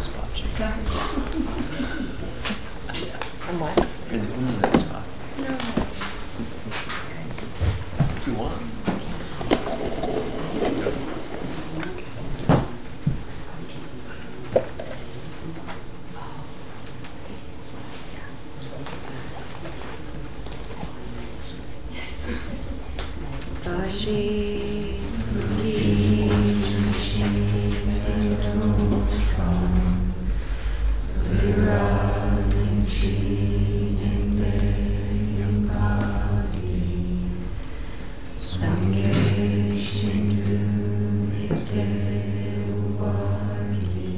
spot, Chief. And what? You're in the oozing spot. No. If you want. Sashi Puki Junshi Medo Tram Lira Linshi Nende Yambadi Sangye Shindu Nite Uwagi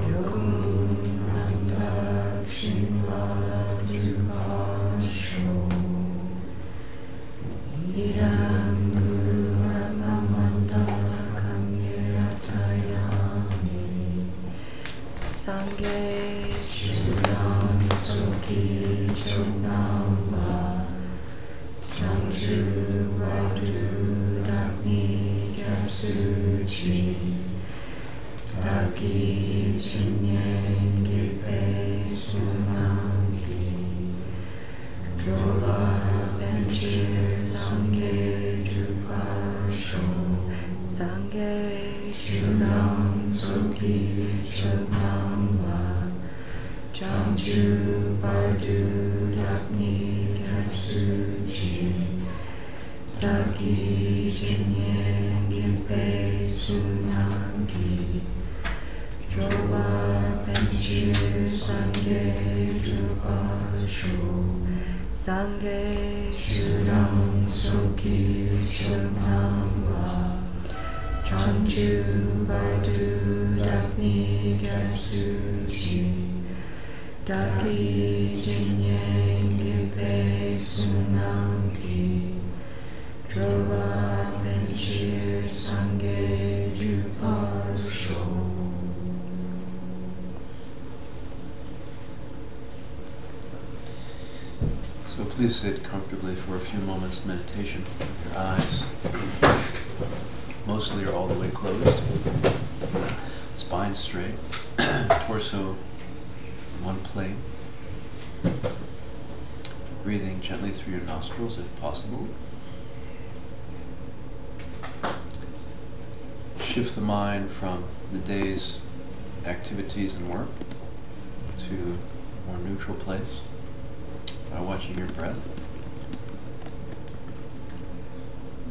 Yokun Nandak Shinla Jupasho Idam Guru Ramamandala Kamyatayami Sangye Shudam Soki Chonamba Jamshu Vadu Dakni Kyasuchi Daki Chinyen Gipe Sunangi Drola Benchir Sangye Drupasho Sangye Shudam Soki Chonamba Jamju Bardu Dakni Katsuchi Daki Jinyen Gipe Sunangi Drola Benchir Sangye Drupasho Sangye Shudam Soki Chonamba Chanchu Bardu Dakni Katsuchi Daki Jinyen Gipe Sunangi Drola Benchir Sangye Drupasho. So please sit comfortably for a few moments of meditation. Your eyes mostly are all the way closed. Spine straight. Torso in one plane. Breathing gently through your nostrils if possible. Shift the mind from the day's activities and work to a more neutral place by watching your breath.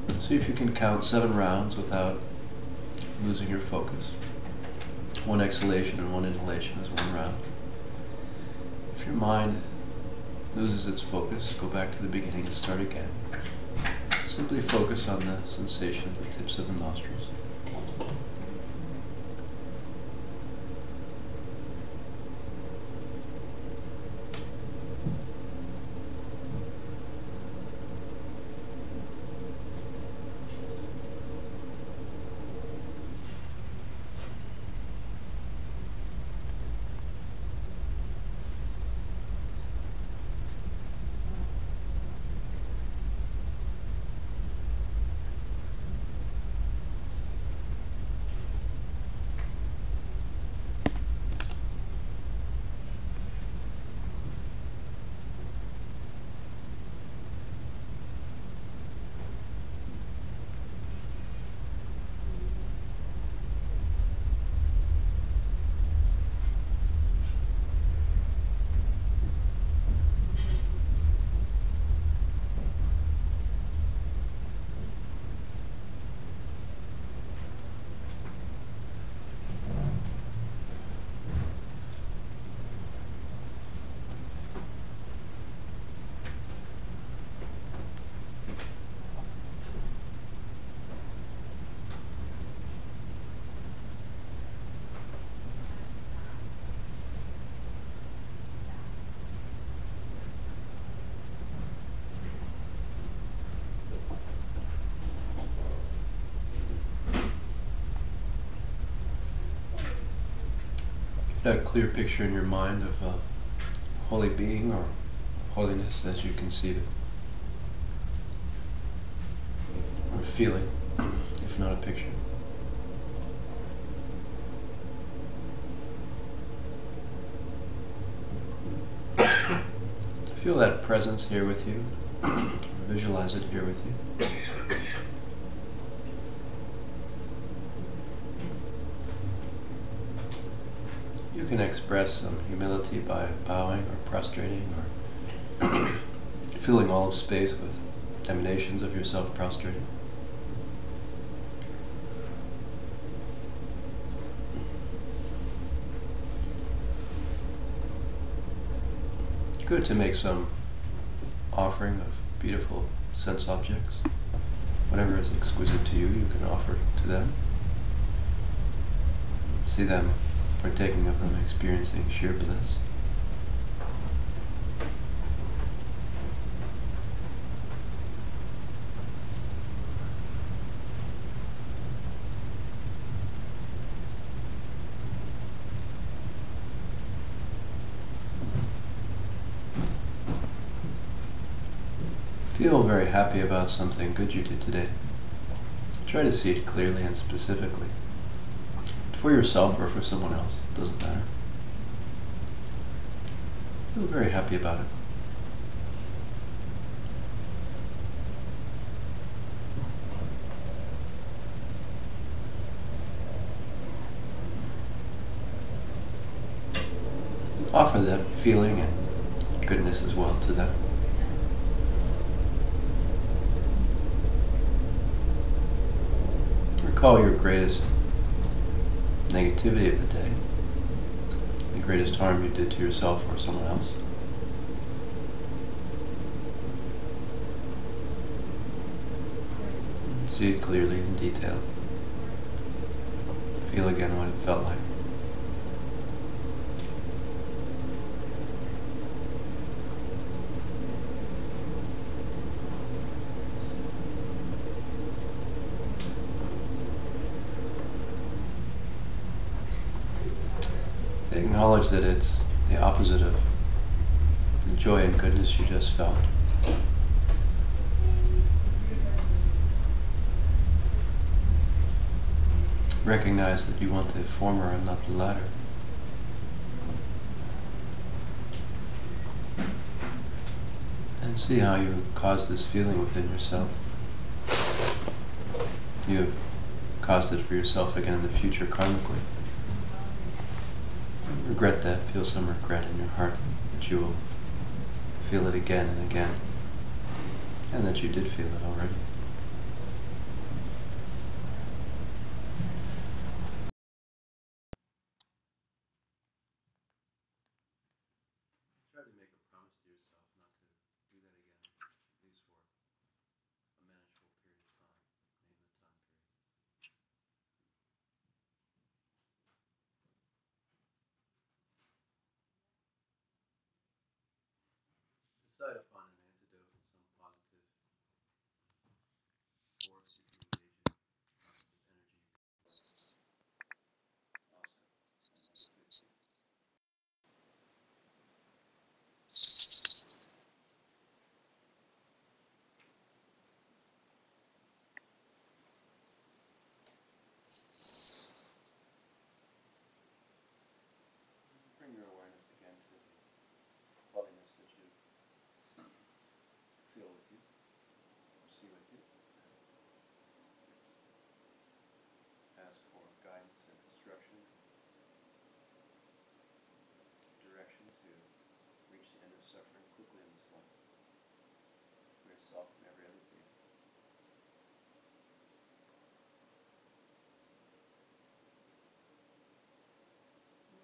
And see if you can count 7 rounds without losing your focus. 1 exhalation and 1 inhalation is 1 round. If your mind loses its focus, go back to the beginning and start again. Simply focus on the sensation of the tips of the nostrils. A clear picture in your mind of a holy being or holiness as you conceive it, or a feeling, if not a picture. Feel that presence here with you. Visualize it here with you. You can express some humility by bowing or prostrating or filling all of space with emanations of yourself prostrating. Good to make some offering of beautiful sense objects. Whatever is exquisite to you, you can offer to them. See them partaking of them, experiencing sheer bliss. Feel very happy about something good you did today. Try to see it clearly and specifically. For yourself or for someone else, it doesn't matter. Feel very happy about it. Offer that feeling and goodness as well to them. Recall your greatest negativity of the day, the greatest harm you did to yourself or someone else. See it clearly in detail. Feel again what it felt like. Acknowledge that it's the opposite of the joy and goodness you just felt. Recognize that you want the former and not the latter. And see how you cause this feeling within yourself. You have caused it for yourself again in the future karmically. Regret that, feel some regret in your heart that you will feel it again and again, and that you did feel it already. Try to make a promise to yourself not to do that again, at least for a manageable period of time, name the time period. Decide upon an antidote and some positive force you can engage in, positive energy. Awesome. Bring your awareness again to the holiness that you feel with you, or see with you. Ask for guidance and instruction, direction to reach the end of suffering quickly in this life, for yourself and every other being.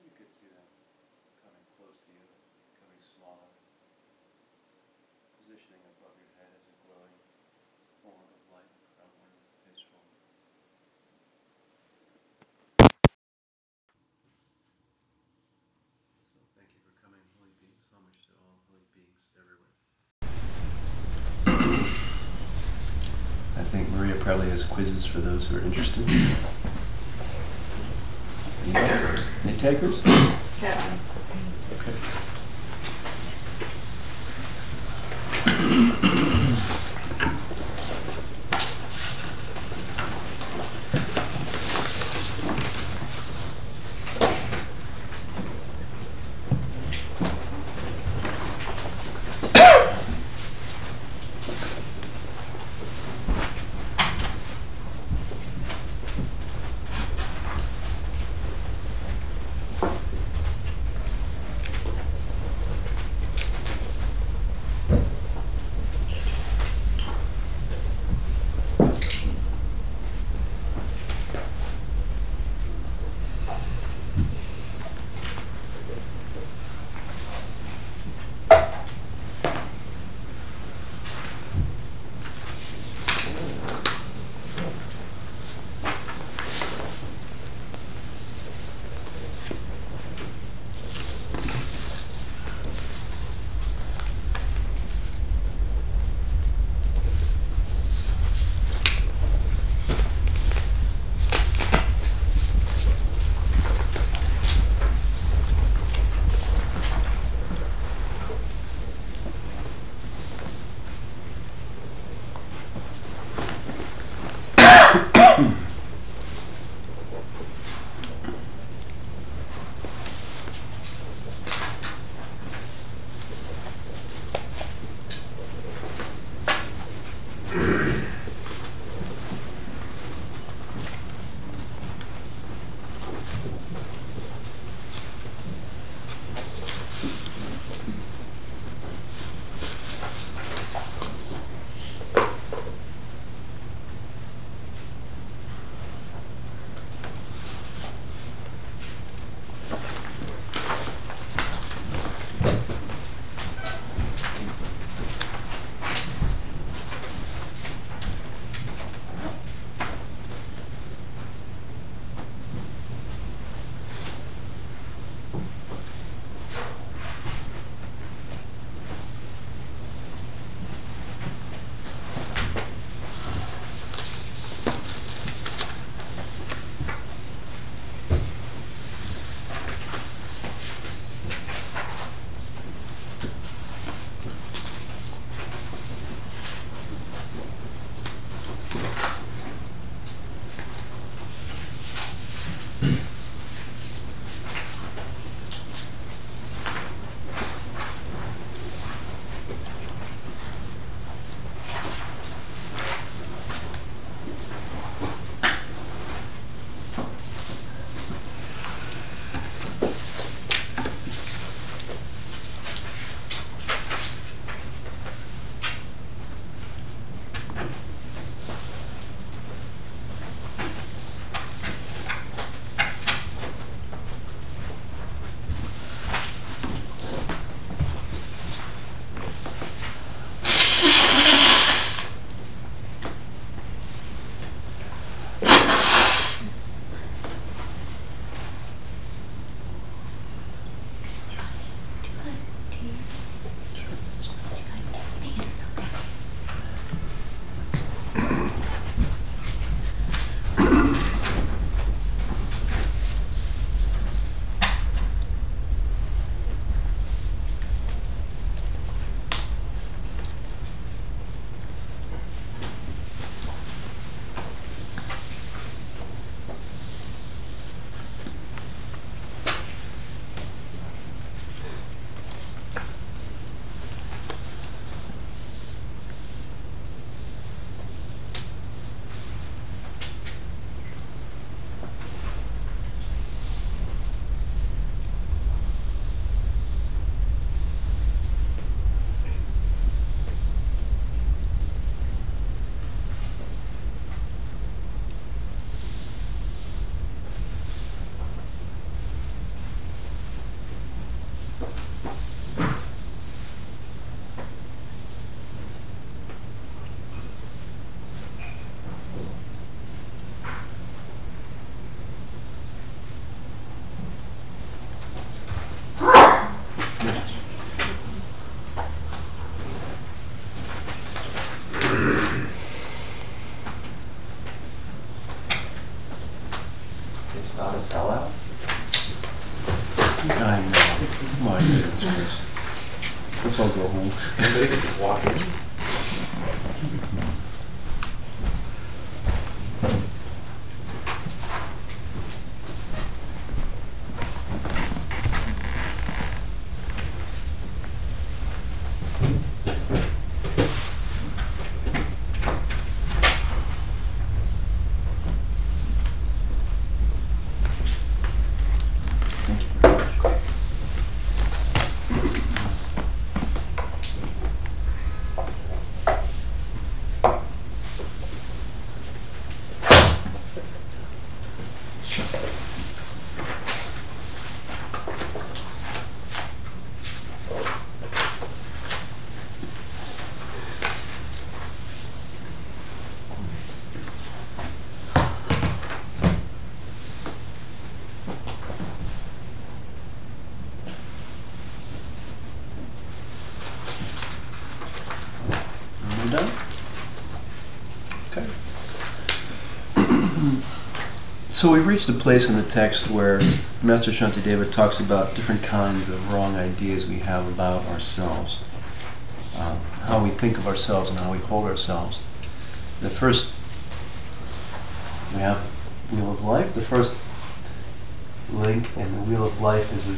You could see them coming close to you, becoming smaller, positioning above your head as a glowing form of light, crownward, peaceful. So thank you for coming, holy beings. Homage to all holy beings everywhere. I think Maria probably has quizzes for those who are interested. Any takers? Yeah. Okay. I know. My goodness, Chris. Let's all go home. Anybody can just walk in. Done? Okay. So we've reached a place in the text where Master Shantideva talks about different kinds of wrong ideas we have about ourselves, how we think of ourselves and how we hold ourselves. The first, we have Wheel of Life. The first link in the Wheel of Life is a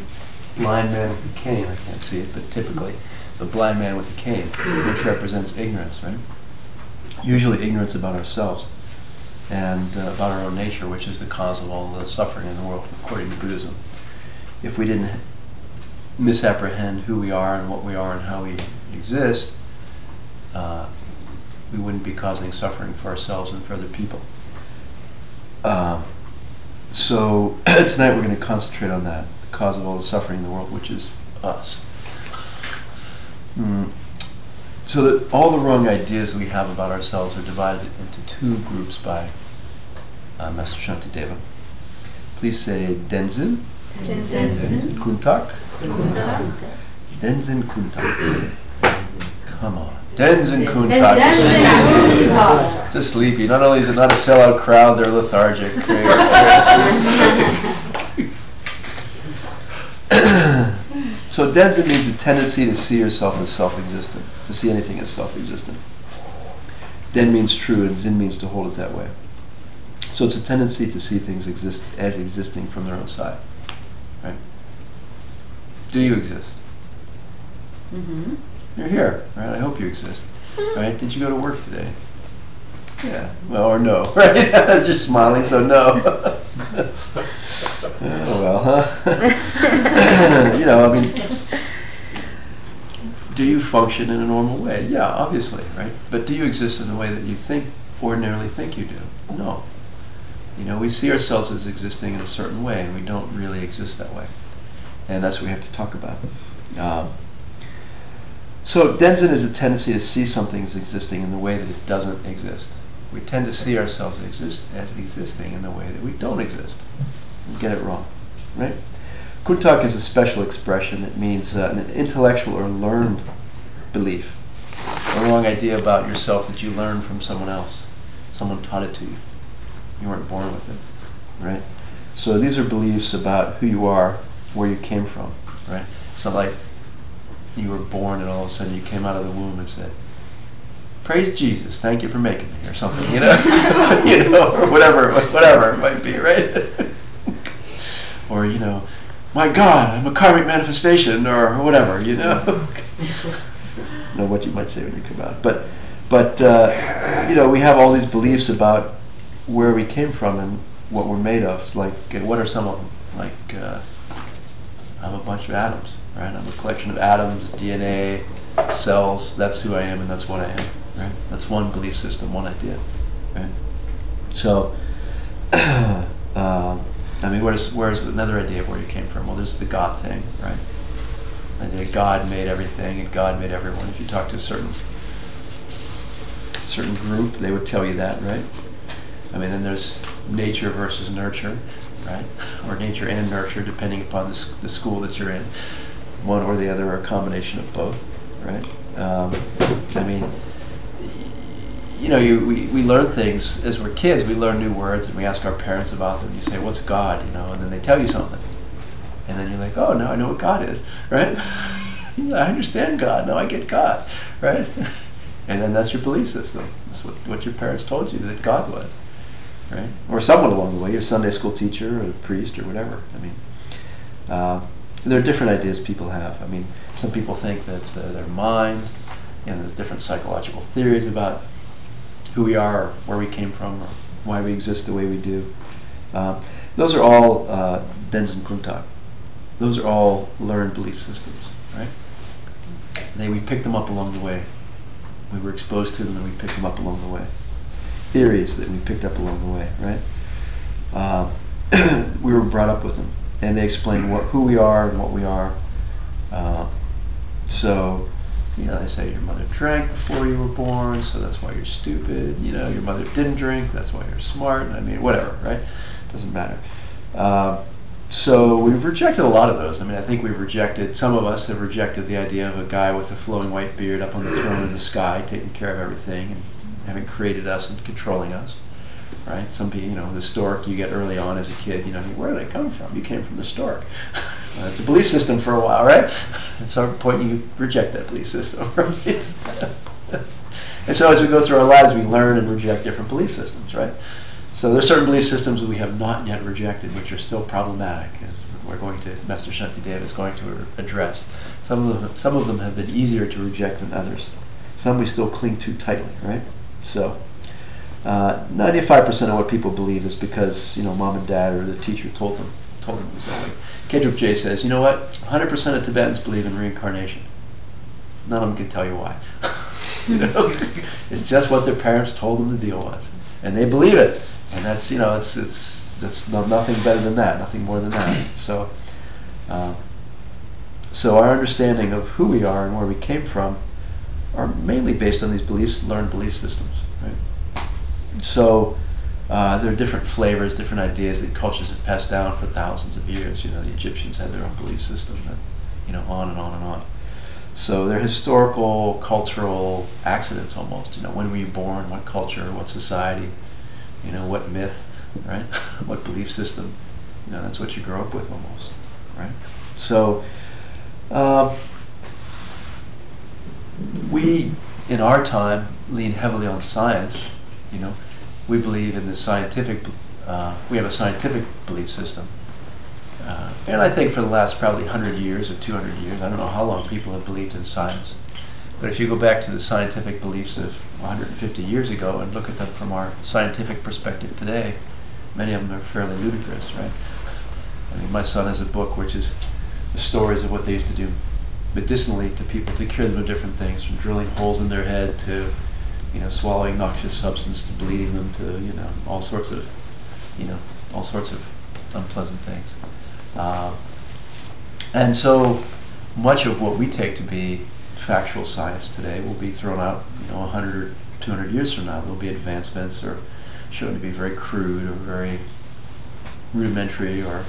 blind man with a cane. I can't see it, but typically it's a blind man with a cane, which represents ignorance, right? Usually ignorance about ourselves and about our own nature, which is the cause of all the suffering in the world, according to Buddhism. If we didn't misapprehend who we are and what we are and how we exist, we wouldn't be causing suffering for ourselves and for other people. So tonight we're going to concentrate on that, the cause of all the suffering in the world, which is us. So that all the wrong ideas we have about ourselves are divided into two groups by Master Shantideva. Please say Denzin, Kuntak, Denzin Kuntak. Come on. Denzin Kuntak. It's a sleepy. Not only is it not a sellout crowd, they're lethargic. So Denzin means the tendency to see yourself as self-existent, to see anything as self-existent. Den means true, and Zin means to hold it that way. So it's a tendency to see things as existing from their own side. Right? Do you exist? Mm-hmm. You're here, right? I hope you exist. Right? Did you go to work today? Yeah. Well, or no, right? Just smiling, so no. Oh well, huh? You know, I mean, do you function in a normal way? Yeah, obviously, right? But do you exist in the way that you ordinarily think you do? No. You know, we see ourselves as existing in a certain way, and we don't really exist that way. And that's what we have to talk about. So Denzin is a tendency to see something as existing in the way that it doesn't exist. We tend to see ourselves as existing in the way that we don't exist. We get it wrong, right? Kuntak is a special expression. It means an intellectual or learned belief, a wrong idea about yourself that you learned from someone else. Someone taught it to you. You weren't born with it, right? So these are beliefs about who you are, where you came from, right? It's not like you were born and all of a sudden you came out of the womb and said, "Praise Jesus, thank you for making me," or something, you know, you know, or whatever it might be, right? Or, you know, "My God, I'm a karmic manifestation," or whatever, you know. Know what you might say when you come out, but you know, we have all these beliefs about where we came from and what we're made of. It's like, what are some of them? Like, I'm a bunch of atoms, right? I'm a collection of atoms, DNA, cells. That's who I am, and that's what I am, right? That's one belief system, one idea, right? So, I mean, where's another idea of where you came from? Well, there's the God thing, right? The idea God made everything and God made everyone. If you talk to a certain group, they would tell you that, right? I mean, then there's nature versus nurture, right? Or nature and nurture, depending upon the school that you're in. One or the other, or a combination of both, right? I mean, you know, we learn things as we're kids. We learn new words, and we ask our parents about them. You say, "What's God?" You know, and then they tell you something. And then you're like, oh, now I know what God is, right? I understand God. Now I get God, right? And then that's your belief system. That's what your parents told you that God was, right? Or someone along the way, your Sunday school teacher or a priest or whatever. I mean, there are different ideas people have. I mean, some people think that it's their mind. You know, there's different psychological theories about who we are, or where we came from, or why we exist the way we do. Those are all Denzen Kuntak. Those are all learned belief systems, right? We picked them up along the way. We were exposed to them and we picked them up along the way. Theories that we picked up along the way, right? We were brought up with them, and they explain who we are and what we are. So, you know, they say your mother drank before you were born, so that's why you're stupid. You know, your mother didn't drink, that's why you're smart. I mean, whatever, right? Doesn't matter. So we've rejected a lot of those. I mean, I think some of us have rejected the idea of a guy with a flowing white beard up on the throne in the sky, taking care of everything and having created us and controlling us, right? Some people, you know, the stork you get early on as a kid, you know, where did I come from? You came from the stork. Well, it's a belief system for a while, right? At some point you reject that belief system, right? And so as we go through our lives, we learn and reject different belief systems, right? So there's certain belief systems that we have not yet rejected, which are still problematic, as Master Shantideva is going to address. Some of them have been easier to reject than others. Some we still cling to tightly, right? So 95% of what people believe is because, you know, mom and dad or the teacher told them it was that way. Kedrup J says, you know what? 100% of Tibetans believe in reincarnation. None of them can tell you why. You know, it's just what their parents told them the deal was, and they believe it. And that's, you know, that's nothing better than that, nothing more than that. So, so our understanding of who we are and where we came from are mainly based on these learned belief systems, right? So there are different flavors, different ideas that cultures have passed down for thousands of years. You know, the Egyptians had their own belief system, and, you know, on and on and on. So they're historical, cultural accidents almost. You know, when were you born? What culture? What society? You know, what myth, right? What belief system? You know, that's what you grow up with almost, right? So we, in our time, lean heavily on science. You know, we believe in the scientific. We have a scientific belief system, and I think for the last probably 100 years or 200 years, I don't know how long people have believed in science. But if you go back to the scientific beliefs of 150 years ago and look at them from our scientific perspective today, many of them are fairly ludicrous, right? I mean, my son has a book which is the stories of what they used to do medicinally to people to cure them of different things, from drilling holes in their head to, you know, swallowing noxious substance to bleeding them to, you know, all sorts of unpleasant things. And so much of what we take to be factual science today will be thrown out, you know, 100 or 200 years from now. There'll be advancements or shown to be very crude or very rudimentary or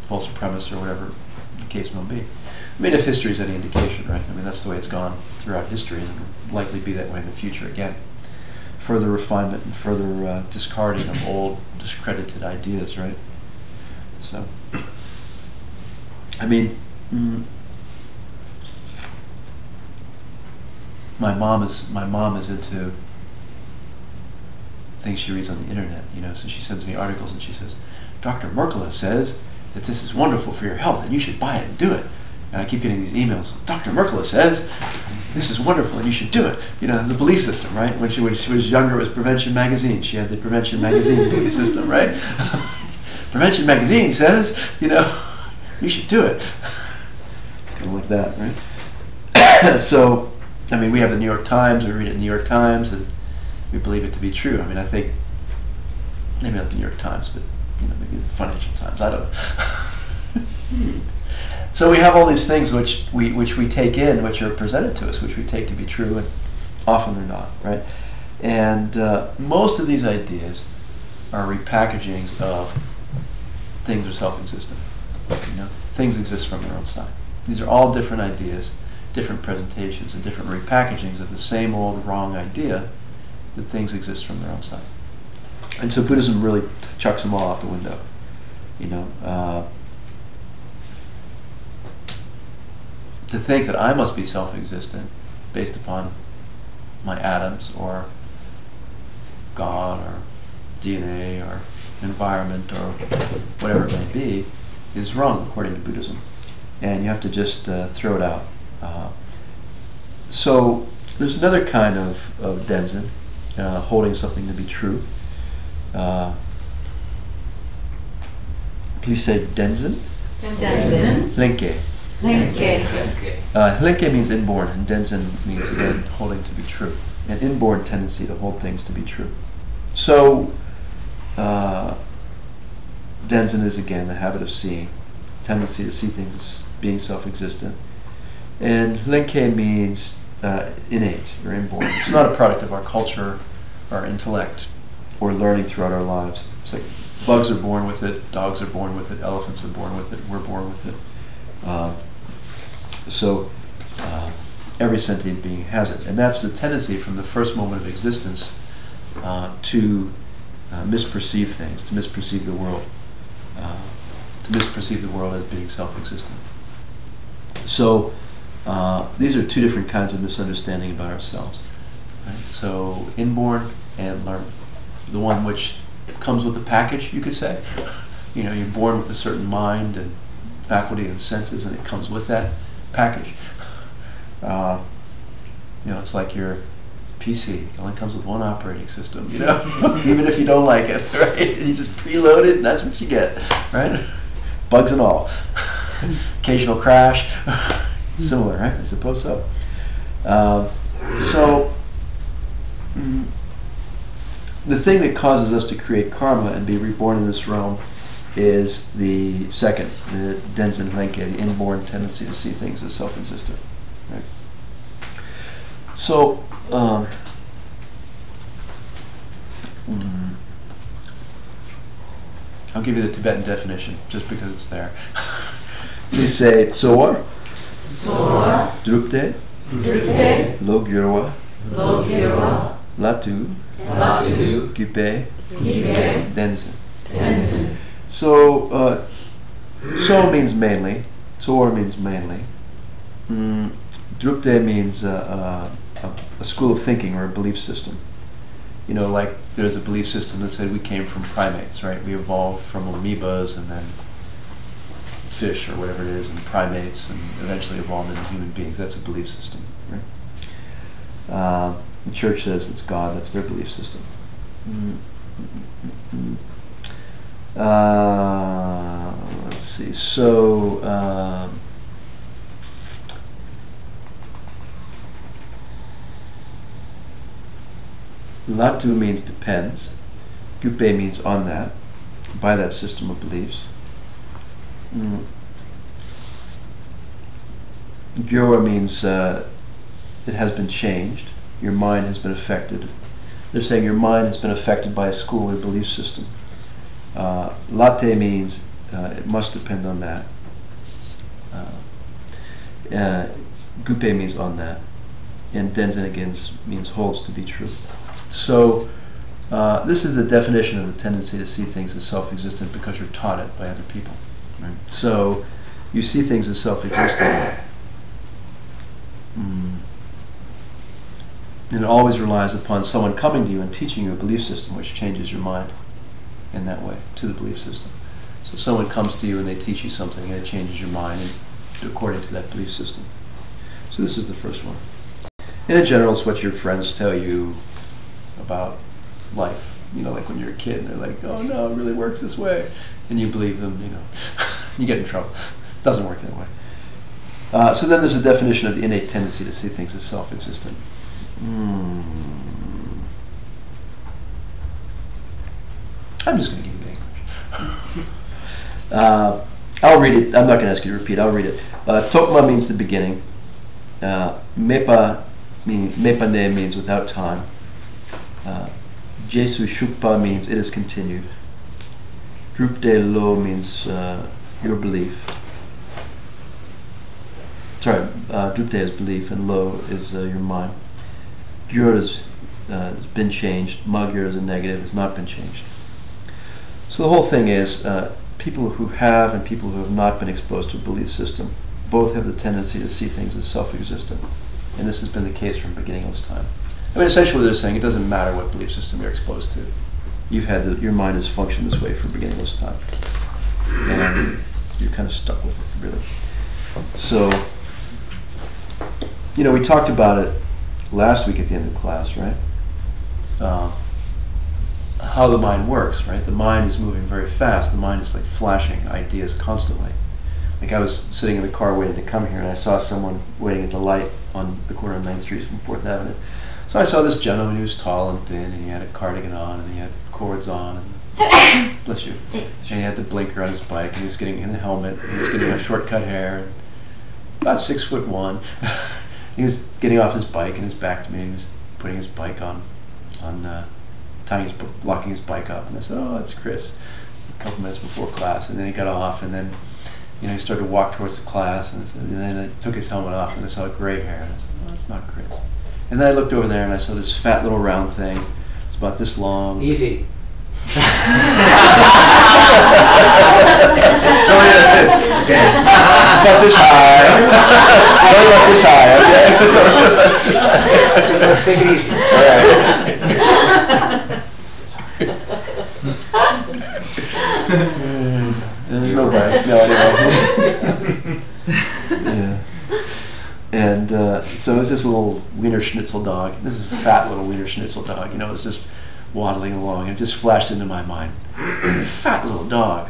false premise or whatever the case may be. I mean, if history is any indication, right? I mean, that's the way it's gone throughout history, and will likely be that way in the future again. Further refinement and further discarding of old, discredited ideas, right? So, I mean, my mom is into things she reads on the internet, you know, so she sends me articles and she says, Dr. Merkle says that this is wonderful for your health and you should buy it and do it. And I keep getting these emails, Dr. Merkle says this is wonderful and you should do it. You know, the belief system, right? When she was younger, it was Prevention Magazine. She had the Prevention Magazine belief system, right? Prevention Magazine says, you know, you should do it. It's kind of like that, right? So, I mean, we have the New York Times, we read it in the New York Times, and we believe it to be true. I mean, I think, maybe not the New York Times, but, you know, maybe the Financial Times, I don't know. So we have all these things which we take in, which are presented to us, which we take to be true, and often they're not, right? And most of these ideas are repackagings of things are self-existent. You know, things exist from their own side. These are all different ideas, different presentations, and different repackagings of the same old wrong idea that things exist from their own side. And so Buddhism really chucks them all out the window. You know, to think that I must be self-existent based upon my atoms or God or DNA or environment or whatever it may be is wrong according to Buddhism, and you have to just throw it out. So there's another kind of denzen, holding something to be true. Please say denzen. Denzen. Hlenke. Hlenke. Hlenke means inborn, and denzen means, again, holding to be true. An inborn tendency to hold things to be true. So, denzen is, again, the habit of seeing, tendency to see things as being self-existent. And hlenke means innate or inborn. It's not a product of our culture, our intellect, or learning throughout our lives. It's like bugs are born with it, dogs are born with it, elephants are born with it, we're born with it. So every sentient being has it. And that's the tendency from the first moment of existence to misperceive things, to misperceive the world, as being self-existent. So these are two different kinds of misunderstanding about ourselves. Right? So inborn and learned. The one which comes with a package, you could say. You know, you're born with a certain mind and faculty and senses, and it comes with that package. You know, it's like your PC. It only comes with one operating system, you know, even if you don't like it, right? You just preload it, and that's what you get, right? Bugs and all. Occasional crash. Similar, right? I suppose so. The thing that causes us to create karma and be reborn in this realm is the second, the denzen hlenke, the inborn tendency to see things as self-existent. Right? So, I'll give you the Tibetan definition just because it's there. Please say tsor, drupte, logyurwa, latu, gyupe, denzen. So, so means mainly, tsor means mainly. Drupte means a school of thinking or a belief system. You know, like there's a belief system that said we came from primates, right? We evolved from amoebas and then fish or whatever it is, and primates, and eventually evolved into human beings. That's a belief system, right? The church says it's God. That's their belief system. Let's see. So latu means depends. Gyupe means on that, by that system of beliefs. Gyora means it has been changed. Your mind has been affected. They're saying your mind has been affected by a school or belief system. Latte means it must depend on that. Gupe means on that. And denzen again means holds to be true. So this is the definition of the tendency to see things as self-existent because you're taught it by other people. Right? So you see things as self-existent. And it always relies upon someone coming to you and teaching you a belief system which changes your mind in that way to the belief system. So someone comes to you and they teach you something and it changes your mind according to that belief system. So this is the first one. And in general, it's what your friends tell you about life. You know, like when you're a kid and they're like, oh no, it really works this way. And you believe them, you know. You get in trouble. It doesn't work that way. So then there's a definition of the innate tendency to see things as self-existent. I'm just going to give you English. I'll read it. I'm not going to ask you to repeat. I'll read it. Tokma means the beginning. Mepa means without time. Jesu Shukpa means it is continued. Drupde Lo means your belief. Sorry, Drupde is belief and Lo is your mind. Gyur has been changed. Magyar is a negative, has not been changed. So the whole thing is people who have and people who have not been exposed to a belief system both have the tendency to see things as self-existent. And this has been the case from beginningless time. I mean, essentially they're saying it doesn't matter what belief system you're exposed to. Your mind has functioned this way for beginningless time. And you're kind of stuck with it, really. So, we talked about it last week at the end of class, right? How the mind works, right? The mind is moving very fast. The mind is like flashing ideas constantly. Like I was sitting in the car waiting to come here, and I saw someone waiting at the light on the corner of 9th Street from 4th Avenue. So I saw this gentleman who was tall and thin, and he had a cardigan on, and he had cords on, and bless you. And he had the blinker on his bike, and he was getting in a helmet, and he was getting a shortcut hair, and about 6'1". He was getting off his bike, and his back to me, and he was putting his bike on locking his bike up. And I said, "Oh, that's Chris." A couple minutes before class, and then he got off, and then he started to walk towards the class, and then I took his helmet off, and I saw gray hair, and I said, "Oh, that's not Chris." And then I looked over there, and I saw this fat little round thing. It's about this long. Easy. It's about this high. It's only about this high, okay? Take it easy. All right. There's no way. No, anyway. Yeah. And so it was this little Wiener Schnitzel dog. This is a fat little Wiener Schnitzel dog. It was just waddling along. It just flashed into my mind. Fat little dog,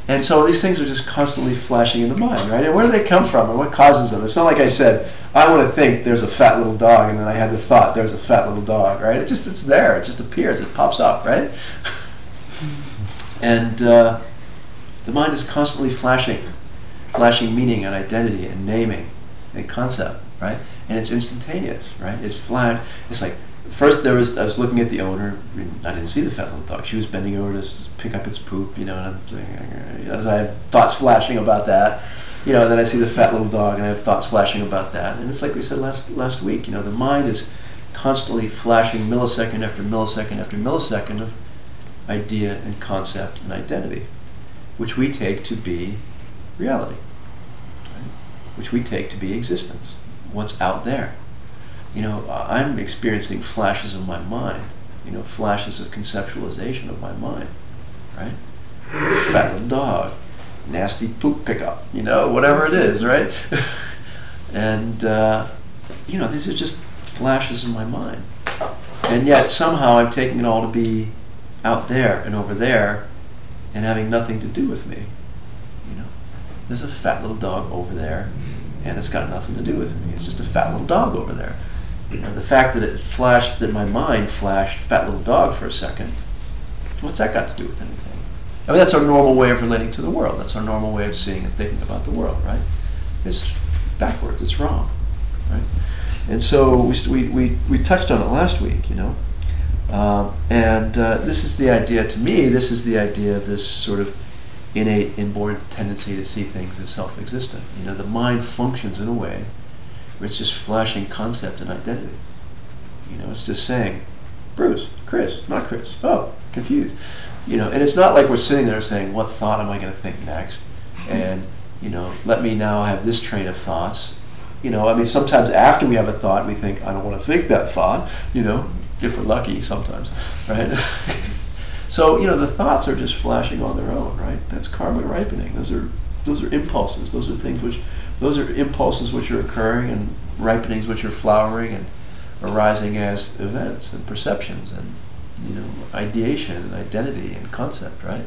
And so these things are just constantly flashing in the mind, right? And where do they come from, and what causes them? It's not like I said, I want to think there's a fat little dog, and then I had the thought there's a fat little dog, right? It's there. It just appears. It pops up, right? And the mind is constantly flashing meaning and identity and naming and concept, right? And it's instantaneous, right? It's flat. It's like first I was looking at the owner. I didn't see the fat little dog. She was bending over to pick up its poop, and I'm thinking, as I have thoughts flashing about that, and then I see the fat little dog, and I have thoughts flashing about that. And it's like we said last week. The mind is constantly flashing millisecond after millisecond after millisecond of idea and concept and identity, which we take to be reality, right? Which we take to be existence, what's out there. I'm experiencing flashes of my mind, flashes of conceptualization of my mind, right? Fat little dog, nasty poop pickup, whatever it is, right? And, these are just flashes in my mind. And yet somehow I'm taking it all to be out there and over there and having nothing to do with me. There's a fat little dog over there, and it's got nothing to do with me. It's just a fat little dog over there. The fact that my mind flashed fat little dog for a second, what's that got to do with anything? I mean, that's our normal way of relating to the world. That's our normal way of seeing and thinking about the world, right? It's backwards. It's wrong, right? And so we touched on it last week, and this is the idea, to me, this is the idea of this sort of innate, inborn tendency to see things as self-existent. The mind functions in a way where it's just flashing concept and identity. It's just saying, Bruce, Chris, not Chris. Oh, confused. And it's not like we're sitting there saying, what thought am I going to think next? And, let me now have this train of thoughts. Sometimes after we have a thought, we think, I don't want to think that thought, if we're lucky sometimes, right? So, the thoughts are just flashing on their own, right? That's karma ripening. Those are impulses. Those are impulses which are occurring, and ripenings which are flowering and arising as events and perceptions and, ideation and identity and concept, right?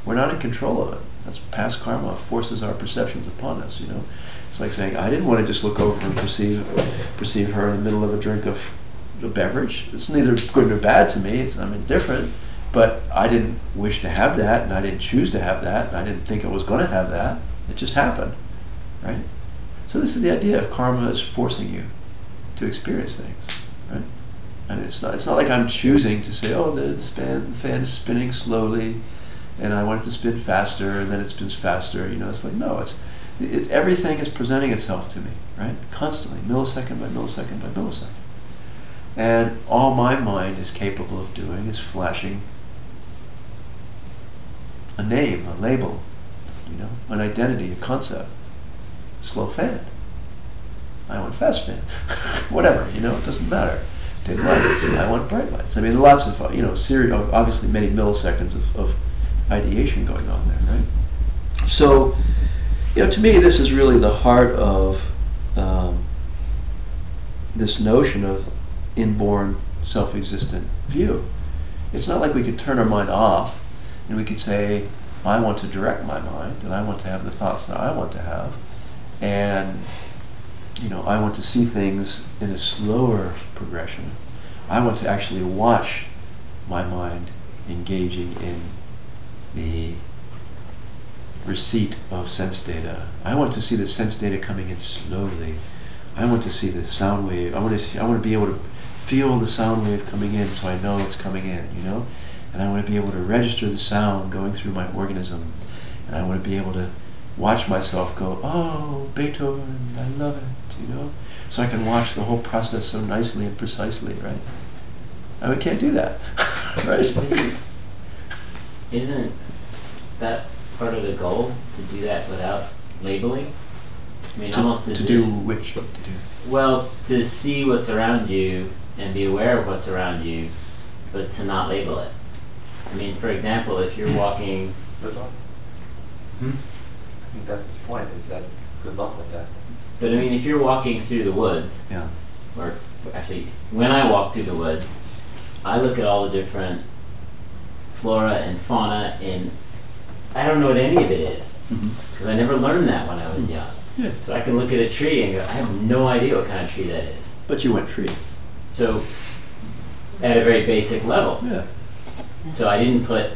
We're not in control of it. That's past karma forces our perceptions upon us, It's like saying, I didn't want to just look over and perceive her in the middle of a drink of a beverage. It's neither good nor bad to me. I'm indifferent. But I didn't wish to have that, and I didn't choose to have that, and I didn't think I was going to have that. It just happened, right? So this is the idea of karma is forcing you to experience things, right? I mean, it's not like I'm choosing to say, oh, the fan is spinning slowly, and I want it to spin faster, and then it spins faster. It's like, no, it's everything is presenting itself to me, right? Constantly, millisecond by millisecond by millisecond. And all my mind is capable of doing is flashing a name, a label, an identity, a concept. slow fan. I want fast fan. Whatever, it doesn't matter. Dim lights. I want bright lights. I mean, lots of obviously many milliseconds of ideation going on there, right? So, to me, this is really the heart of this notion of inborn self-existent view. It's not like we could turn our mind off and we could say, I want to direct my mind and I want to have the thoughts that I want to have, and I want to see things in a slower progression. I want to actually watch my mind engaging in the receipt of sense data. I want to see the sense data coming in slowly. I want to see the sound wave. I want to be able to feel the sound wave coming in, so I know it's coming in, And I want to be able to register the sound going through my organism, and I want to be able to watch myself go, oh, Beethoven, I love it, So I can watch the whole process so nicely and precisely, right? And we can't do that, right? Isn't that part of the goal, to do that without labeling? I mean, almost to do which? To do? Well, to see what's around you and be aware of what's around you, but to not label it. I mean, for example, if you're walking... Good luck. I think that's his point, is that good luck with that. But I mean, if you're walking through the woods, yeah. Or actually, when I walk through the woods, I look at all the different flora and fauna, and I don't know what any of it is, because I never learned that when I was young. Yeah. So I can look at a tree and go, I have no idea what kind of tree that is. But you went tree. So, at a very basic level. Yeah. So I didn't put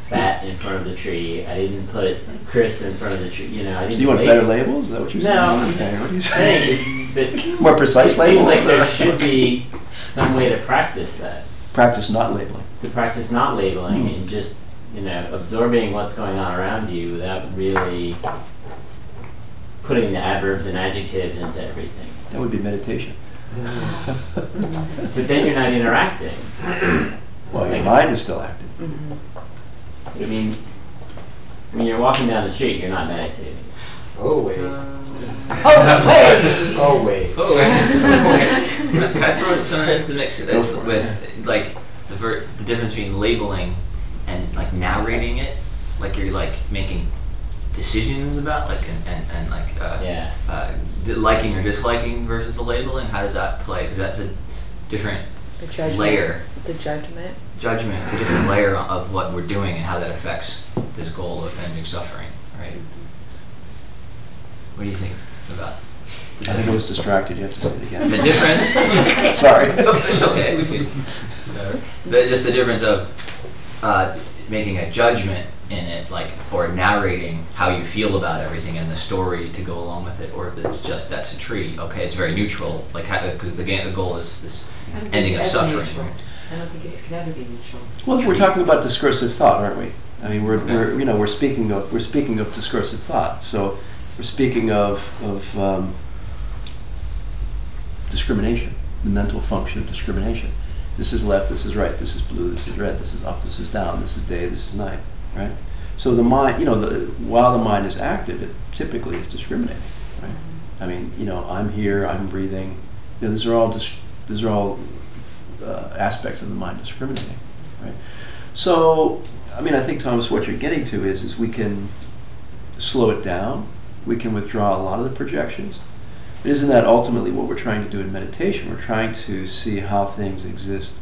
fat in front of the tree. I didn't put Chris in front of the tree. I didn't. So you want better labels? Is that what you're saying? No, Okay, what are you saying? But more precise labels? It seems like there should be some way to practice that. Practice not labeling. To practice not labeling and just, absorbing what's going on around you without really putting the adverbs and adjectives into everything. That would be meditation. But then you're not interacting. Well, your mind is still active. I mean, when you're walking down the street, you're not meditating. Oh, wait. Oh, wait! Oh, wait. Oh, wait. Can I throw something into the mix with like the difference between labeling and like narrating it, like you're like making decisions about, like and like liking or disliking versus the labeling? How does that play? Because that's a different layer. The judgment. Judgment. It's a different layer of what we're doing and how that affects this goal of ending suffering, right? What do you think about? I think I was distracted. You have to say it again. The difference. Sorry. It's okay. We can. Just the difference of making a judgment in it, like, or narrating how you feel about everything and the story to go along with it, or if it's just that's a tree. Okay, it's very neutral, like because the goal is this ending of suffering. I don't think it can ever be neutral. Well, we're talking about discursive thought, aren't we? I mean, we're speaking of discursive thought. So we're speaking of discrimination, the mental function of discrimination. This is left, this is right, this is blue, this is red, this is up, this is down, this is day, this is night, right? So the mind, while the mind is active, it typically is discriminating, right? I mean, I'm here, I'm breathing. These are all aspects of the mind discriminating, right? So, I mean, I think, Thomas, what you're getting to is we can slow it down. We can withdraw a lot of the projections. But isn't that ultimately what we're trying to do in meditation? We're trying to see how things exist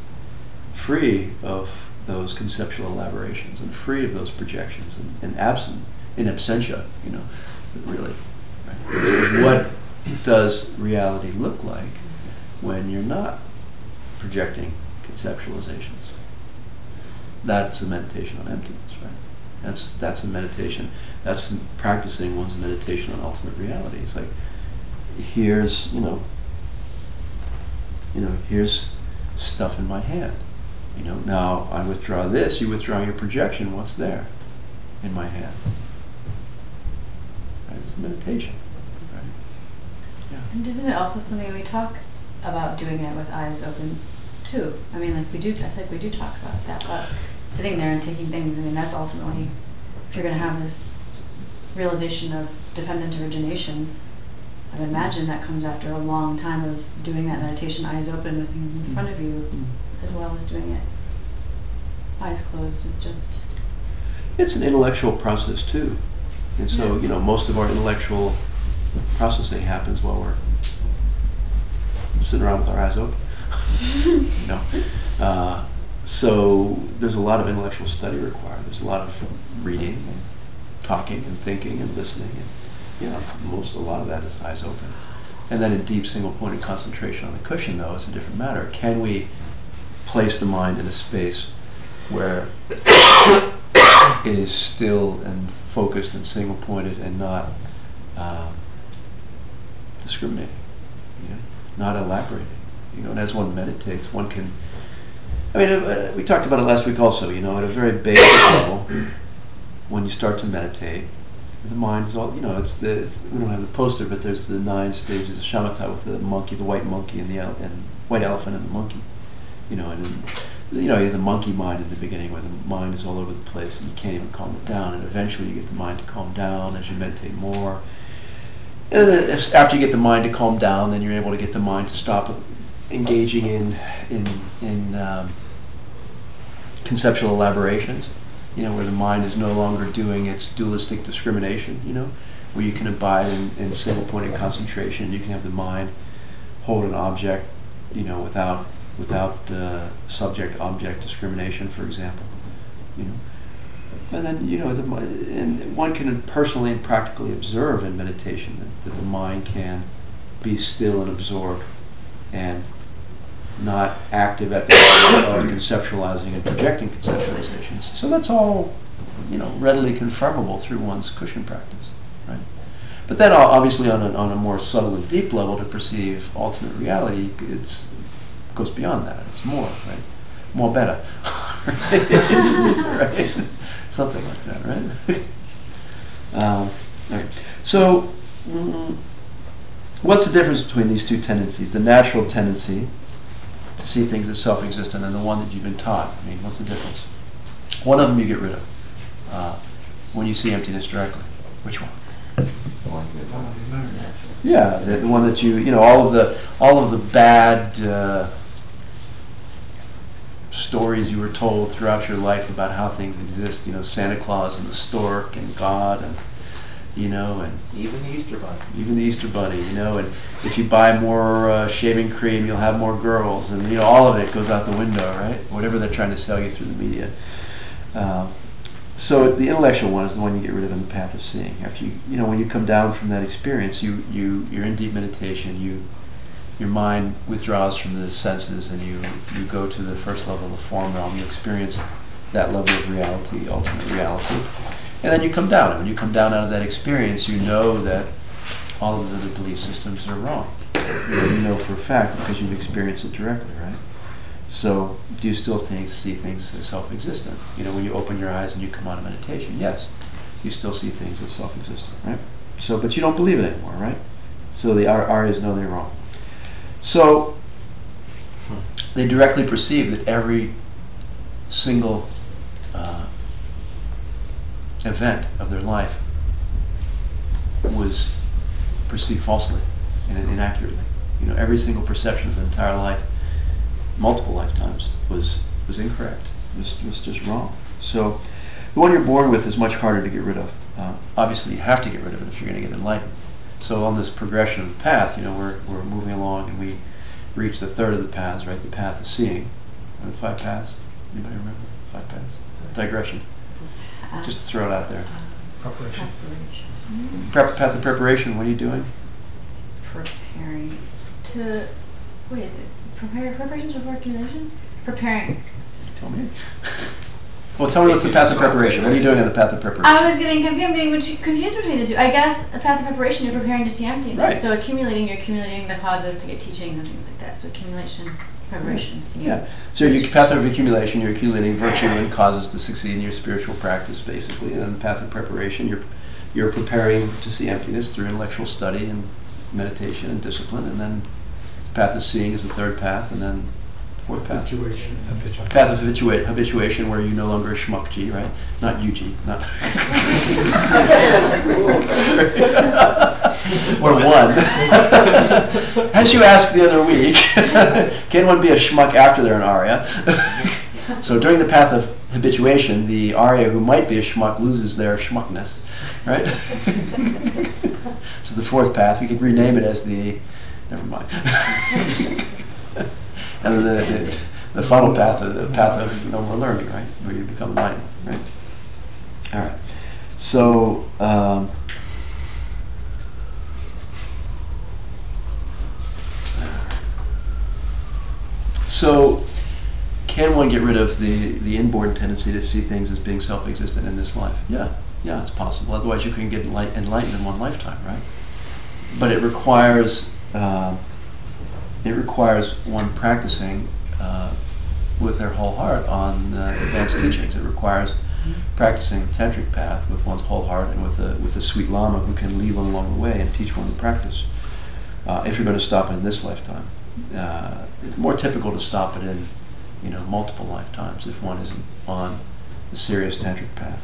free of those conceptual elaborations and free of those projections and absent, in absentia, really. Right? It's what does reality look like when you're not projecting conceptualizations? That's a meditation on emptiness, right? That's a meditation. That's practicing one's meditation on ultimate reality. It's like, here's here's stuff in my hand. Now I withdraw this. You withdraw your projection. What's there in my hand? Right? It's meditation, right? Yeah. And isn't it also something we talk about doing it with eyes open too? I mean, like we do. I think we do talk about that. But sitting there and taking things. I mean, that's ultimately, if you're going to have this realization of dependent origination, I would imagine that comes after a long time of doing that meditation, eyes open with things in front of you, as well as doing it eyes closed. It's just... It's an intellectual process too. And so, you know, most of our intellectual processing happens while we're sitting around with our eyes open. You know? So there's a lot of intellectual study required. There's a lot of reading and talking and thinking and listening. And, you know, a lot of that is eyes open. And then in deep single-pointed concentration on the cushion, though, it's a different matter. Can we place the mind in a space where it is still and focused and single-pointed and not discriminating, you know, not elaborating, you know? And as one meditates, one can. I mean, we talked about it last week also. You know, at a very basic level, when you start to meditate, the mind is all, you know, we don't have the poster, but there's the 9 stages of shamatha with the monkey, the white monkey, and the white elephant and the monkey. You know, and you know, you have the monkey mind in the beginning where the mind is all over the place and you can't even calm it down, and eventually you get the mind to calm down as you meditate more. And then after you get the mind to calm down, then you're able to get the mind to stop engaging in conceptual elaborations, you know, where the mind is no longer doing its dualistic discrimination, you know, where you can abide in single-pointed concentration. You can have the mind hold an object, you know, without subject-object discrimination, for example, you know. And then, you know, and one can personally and practically observe in meditation that the mind can be still and absorbed and not active at the level of conceptualizing and projecting conceptualizations. So that's all, you know, readily confirmable through one's cushion practice, right? But then obviously on a more subtle and deep level to perceive ultimate reality, it goes beyond that. It's more, right? More better. Right? Something like that, right? Okay. So, what's the difference between these two tendencies? The natural tendency to see things as self-existent and the one that you've been taught. I mean, what's the difference? One of them you get rid of when you see emptiness directly. Which one? Yeah, the one that you know, all of the bad stories you were told throughout your life about how things exist. You know, Santa Claus and the stork and God and, you know, and even the Easter Bunny. Even the Easter Bunny, you know, and if you buy more shaving cream, you'll have more girls, and, you know, all of it goes out the window, right? Whatever they're trying to sell you through the media. So the intellectual one is the one you get rid of in the path of seeing. After you know, when you come down from that experience, you're in deep meditation. Your mind withdraws from the senses, and you go to the first level of the form realm. You experience that level of reality, ultimate reality. And then you come down, and when you come down out of that experience, you know that all of the other belief systems are wrong. You know for a fact because you've experienced it directly, right? So, do you still see things as self-existent? You know, when you open your eyes and you come out of meditation, yes, you still see things as self-existent, right? So, but you don't believe it anymore, right? So the Aryas know they're wrong. So, they directly perceive that every single event of their life was perceived falsely and inaccurately. You know, every single perception of the entire life, multiple lifetimes, was incorrect. Was just wrong. So, the one you're born with is much harder to get rid of. Obviously, you have to get rid of it if you're going to get enlightened. So, on this progression of the path, you know, we're moving along, and we reach the third of the paths, right? The path of seeing. Are the 5 paths? Anybody remember 5 paths? Digression. Just to throw it out there. Preparation. Path of preparation. What are you doing? Preparing to. Wait, is it preparations for accumulation? Preparing. Tell me. Well, tell me what's the path of preparation. What are you doing on the path of preparation? I was getting confused. I'm getting confused between the two. I guess the path of preparation, you're preparing to see emptiness. Right. So accumulating, you're accumulating the causes to get teaching and things like that. So accumulation, preparation, seeing. Yeah. So your path of accumulation, you're accumulating virtue and causes to succeed in your spiritual practice, basically. And then the path of preparation, you're preparing to see emptiness through intellectual study and meditation and discipline. And then the path of seeing is the third path, and then fourth path. Path of habituation, where you no longer schmuckji, right? Not UG, not. or one. As you asked the other week, can one be a schmuck after they're an Arya? So during the path of habituation, the Arya who might be a schmuck loses their schmuckness, right? Which is the fourth path. We could rename it as the, never mind. And then the final path, the path of no more learning, right? Where you become enlightened, right? All right. So, can one get rid of the inborn tendency to see things as being self-existent in this life? Yeah, it's possible. Otherwise, you couldn't get enlightened in one lifetime, right? But it requires one practicing with their whole heart on advanced teachings. It requires practicing the tantric path with one's whole heart and with a sweet lama who can lead one along the way and teach one the practice. If you're going to stop it in this lifetime, it's more typical to stop it in multiple lifetimes if one isn't on the serious tantric path.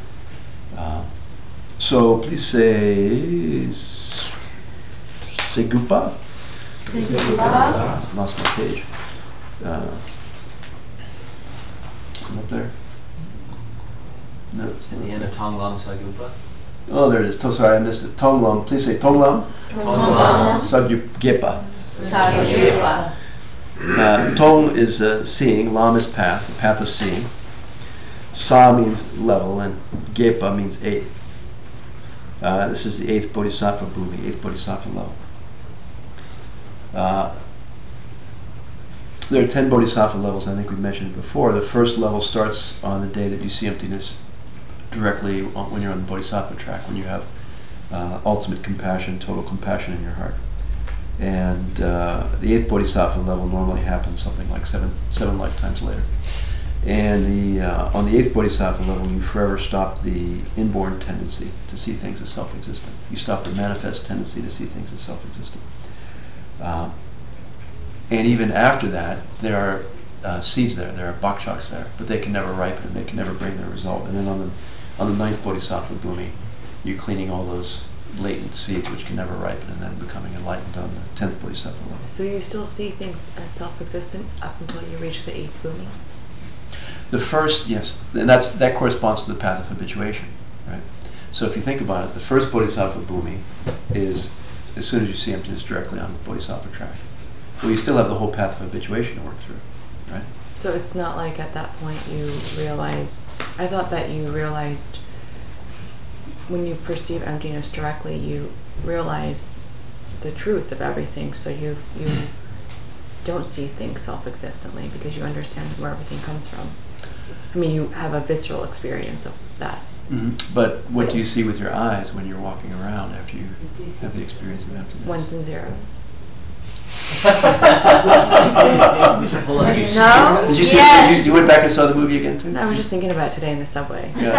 So please say Segupa. Segupa. Lost my page. Come up there. No, It's in the end of Tonglam Sagupa. oh, there it is. Sorry, I missed it. Tonglam. Please say Tonglam. Tonglam. Sagyugepa. Sagyugepa. Tong is seeing, Lam is path, the path of seeing. Sa means level, and Gepa means eighth. This is the eighth Bodhisattva Bhumi, eighth Bodhisattva level. There are 10 Bodhisattva levels, I think we mentioned it before. The first level starts on the day that you see emptiness directly when you're on the Bodhisattva track, when you have ultimate compassion, total compassion in your heart. And the 8th Bodhisattva level normally happens something like seven lifetimes later. And on the 8th Bodhisattva level, you forever stop the inborn tendency to see things as self-existent. You stop the manifest tendency to see things as self-existent. And even after that, there are seeds there are bakshaks there, but they can never ripen and they can never bring their result. And then on the 9th Bodhisattva Bhumi, you're cleaning all those latent seeds which can never ripen and then becoming enlightened on the 10th Bodhisattva level. So you still see things as self-existent up until you reach the 8th Bhumi? The first, yes, and that corresponds to the path of habituation, right? So if you think about it, the first Bodhisattva Bhumi is as soon as you see emptiness directly on the Bodhisattva track. Well, you still have the whole path of habituation to work through, right? So it's not like at that point you realize, I thought that you realized when you perceive emptiness directly, you realize the truth of everything, so you don't see things self-existently because you understand where everything comes from. I mean, you have a visceral experience of that. Mm-hmm. But what do you see with your eyes when you're walking around after you have the experience of emptiness? Ones and zeros. No? Did you see you went back and saw the movie again too? No, I was just thinking about it today in the subway. Yeah.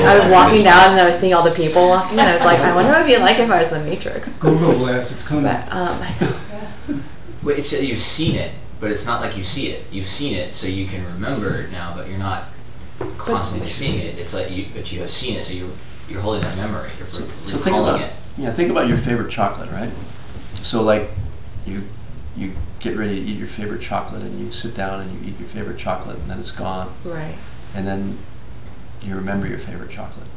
I was walking down and I was seeing all the people walking and I was like, I wonder what it'd be like if I was in the Matrix. Google Glass, it's coming. But, Wait, it's, you've seen it, but it's not like you see it. You've seen it, so you can remember it now, but you're not constantly seeing it. It's like but you have seen it, so you're holding that memory. You're So think recalling about it. Yeah, think about your favorite chocolate, right? So like you get ready to eat your favorite chocolate and you sit down and you eat your favorite chocolate and then it's gone. right. And then you remember your favorite chocolate.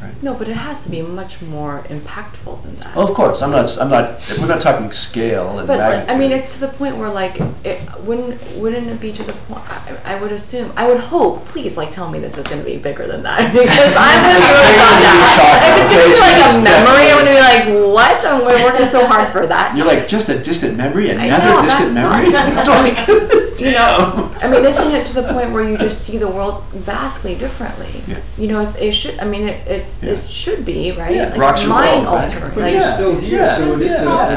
Right? No, but it has to be much more impactful than that. Oh, of course, we're not talking scale and But like, magnitude. I mean, it's to the point where like, wouldn't it be to the point? I would assume, I would hope. Please, like, tell me this is going to be bigger than that because I'm going to really on that. If it's going to be like a memory, I'm going to be like, what? I'm working so hard for that. You're like, just a distant memory, I another know, distant memory. that's Like, You know, I mean, isn't it to the point where you just see the world vastly differently? Yes. You know, it should. I mean, it should be right. Yeah, like rocks your mind world, right? altering. But Like, you're still here, yeah, so it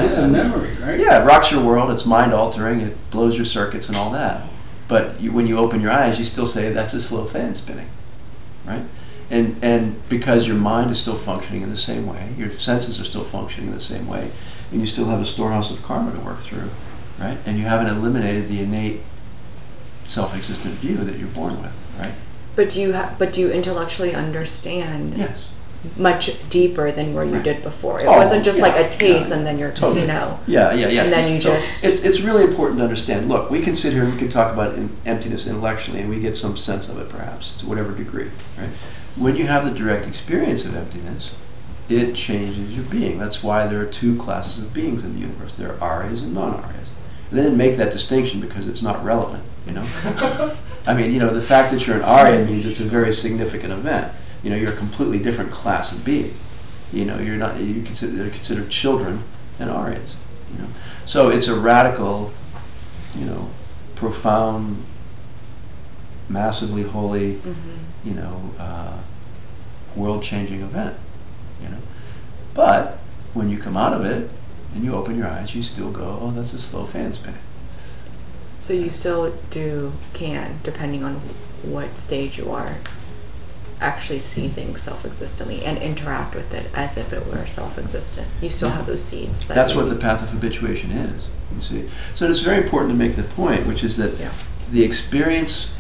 is yeah. a memory, right? Yeah, it rocks your world, it's mind altering, it blows your circuits and all that. But when you open your eyes, you still say that's a slow fan spinning, right? And because your mind is still functioning in the same way, your senses are still functioning in the same way, and you still have a storehouse of karma to work through, right? And you haven't eliminated the innate self-existent view that you're born with, right? but do you intellectually understand? Yes. much deeper than where you did before. It Oh, wasn't just yeah, like a taste yeah, and then you're, totally. you know. Yeah. And then you So just... It's really important to understand. Look, we can sit here and we can talk about emptiness intellectually, and we get some sense of it, perhaps, to whatever degree. Right? When you have the direct experience of emptiness, it changes your being. That's why there are two classes of beings in the universe. There are Aryas and non-Aryas. They didn't make that distinction because it's not relevant, you know. I mean, you know, the fact that you're an Arya means it's a very significant event. You know, you're a completely different class of being. You know, they're considered children and Aryas. You know, so it's a radical, you know, profound, massively holy, you know, world-changing event. You know, but when you come out of it and you open your eyes, you still go, oh, that's a slow fan spinning. So you still can, depending on what stage you are, actually see things self-existently and interact with it as if it were self-existent. You still have those seeds. That's what the path of habituation is, you see. So it's very important to make the point, which is that the experience,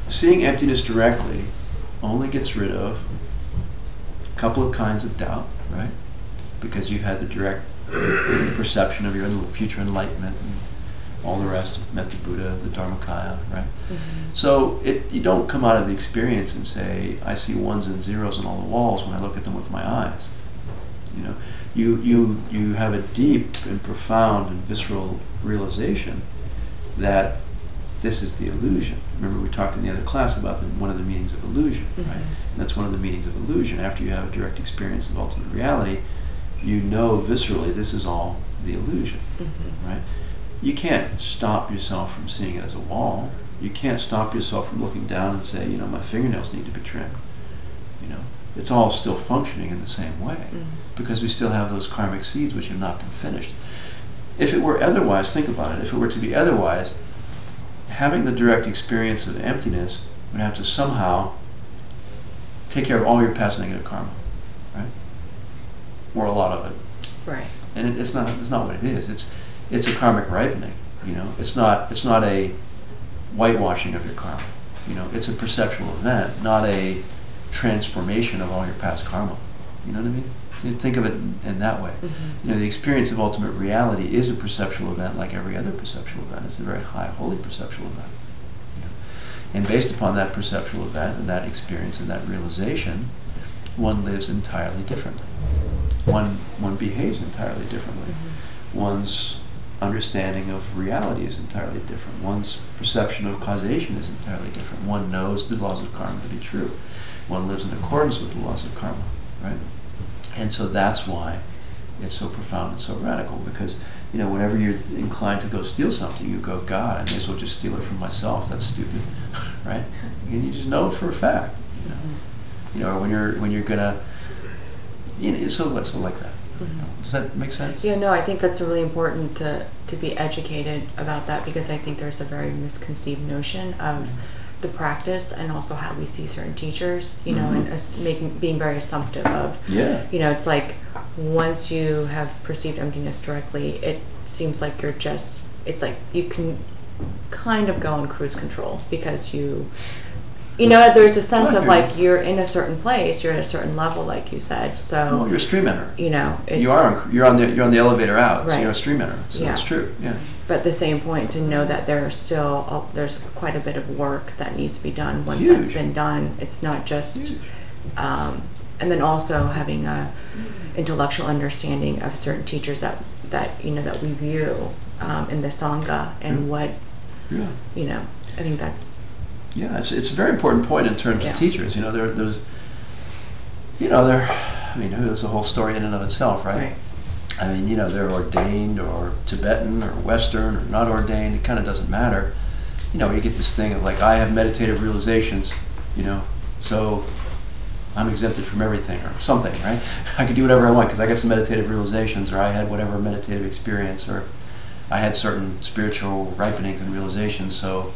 seeing emptiness directly, only gets rid of a couple of kinds of doubt, right? Because you've had the direct perception of your future enlightenment and all the rest, met the Buddha, the Dharmakaya, right? So you don't come out of the experience and say, I see ones and zeros on all the walls when I look at them with my eyes. You know, you have a deep and profound and visceral realization that this is the illusion. Remember, we talked in the other class about one of the meanings of illusion, right? And that's one of the meanings of illusion. After you have a direct experience of ultimate reality, you know viscerally this is all the illusion, right? You can't stop yourself from seeing it as a wall. You can't stop yourself from looking down and say, you know, my fingernails need to be trimmed. You know, it's all still functioning in the same way because we still have those karmic seeds which have not been finished. If it were otherwise, think about it, if it were to be otherwise, having the direct experience of emptiness would have to somehow take care of all your past negative karma, right? Or a lot of it. Right. And it's not what it is. It's a karmic ripening, you know. It's not a whitewashing of your karma, you know. It's a perceptual event, not a transformation of all your past karma. You know what I mean? So you think of it in that way. You know, the experience of ultimate reality is a perceptual event like every other perceptual event. It's a very high, holy perceptual event. You know? And based upon that perceptual event and that experience and that realization, one lives entirely differently. One behaves entirely differently. One's understanding of reality is entirely different. One's perception of causation is entirely different. One knows the laws of karma to be true. One lives in accordance with the laws of karma, right? And so that's why it's so profound and so radical, because, you know, whenever you're inclined to go steal something, you go, God, I may as well just steal it from myself. That's stupid, right? And you just know it for a fact, you know. You know, or when you're gonna, you know, so like that. Does that make sense? Yeah, no, I think that's really important to be educated about that, because I think there's a very misconceived notion of the practice and also how we see certain teachers, you know, and being very assumptive of, you know, it's like once you have perceived emptiness directly, it seems like it's like you can kind of go on cruise control because you know, there's a sense of like you're in a certain place, you're at a certain level, like you said. So well, you're a stream enter. You know, it's, you're on the elevator out, so right. you're a stream enter. So it's true. Yeah. But at the same point, to know that there's quite a bit of work that needs to be done. Once Huge. That's been done, it's not just. And then also having a intellectual understanding of certain teachers that you know that we view in the Sangha and what you know. I think that's. Yeah, it's a very important point in terms of teachers. You know, there's I mean, there's a whole story in and of itself, right? I mean, you know, they're ordained or Tibetan or Western or not ordained. It kind of doesn't matter. You know, you get this thing of like, I have meditative realizations, you know, so I'm exempted from everything or something, right? I can do whatever I want because I got some meditative realizations, or I had whatever meditative experience, or I had certain spiritual ripenings and realizations, so,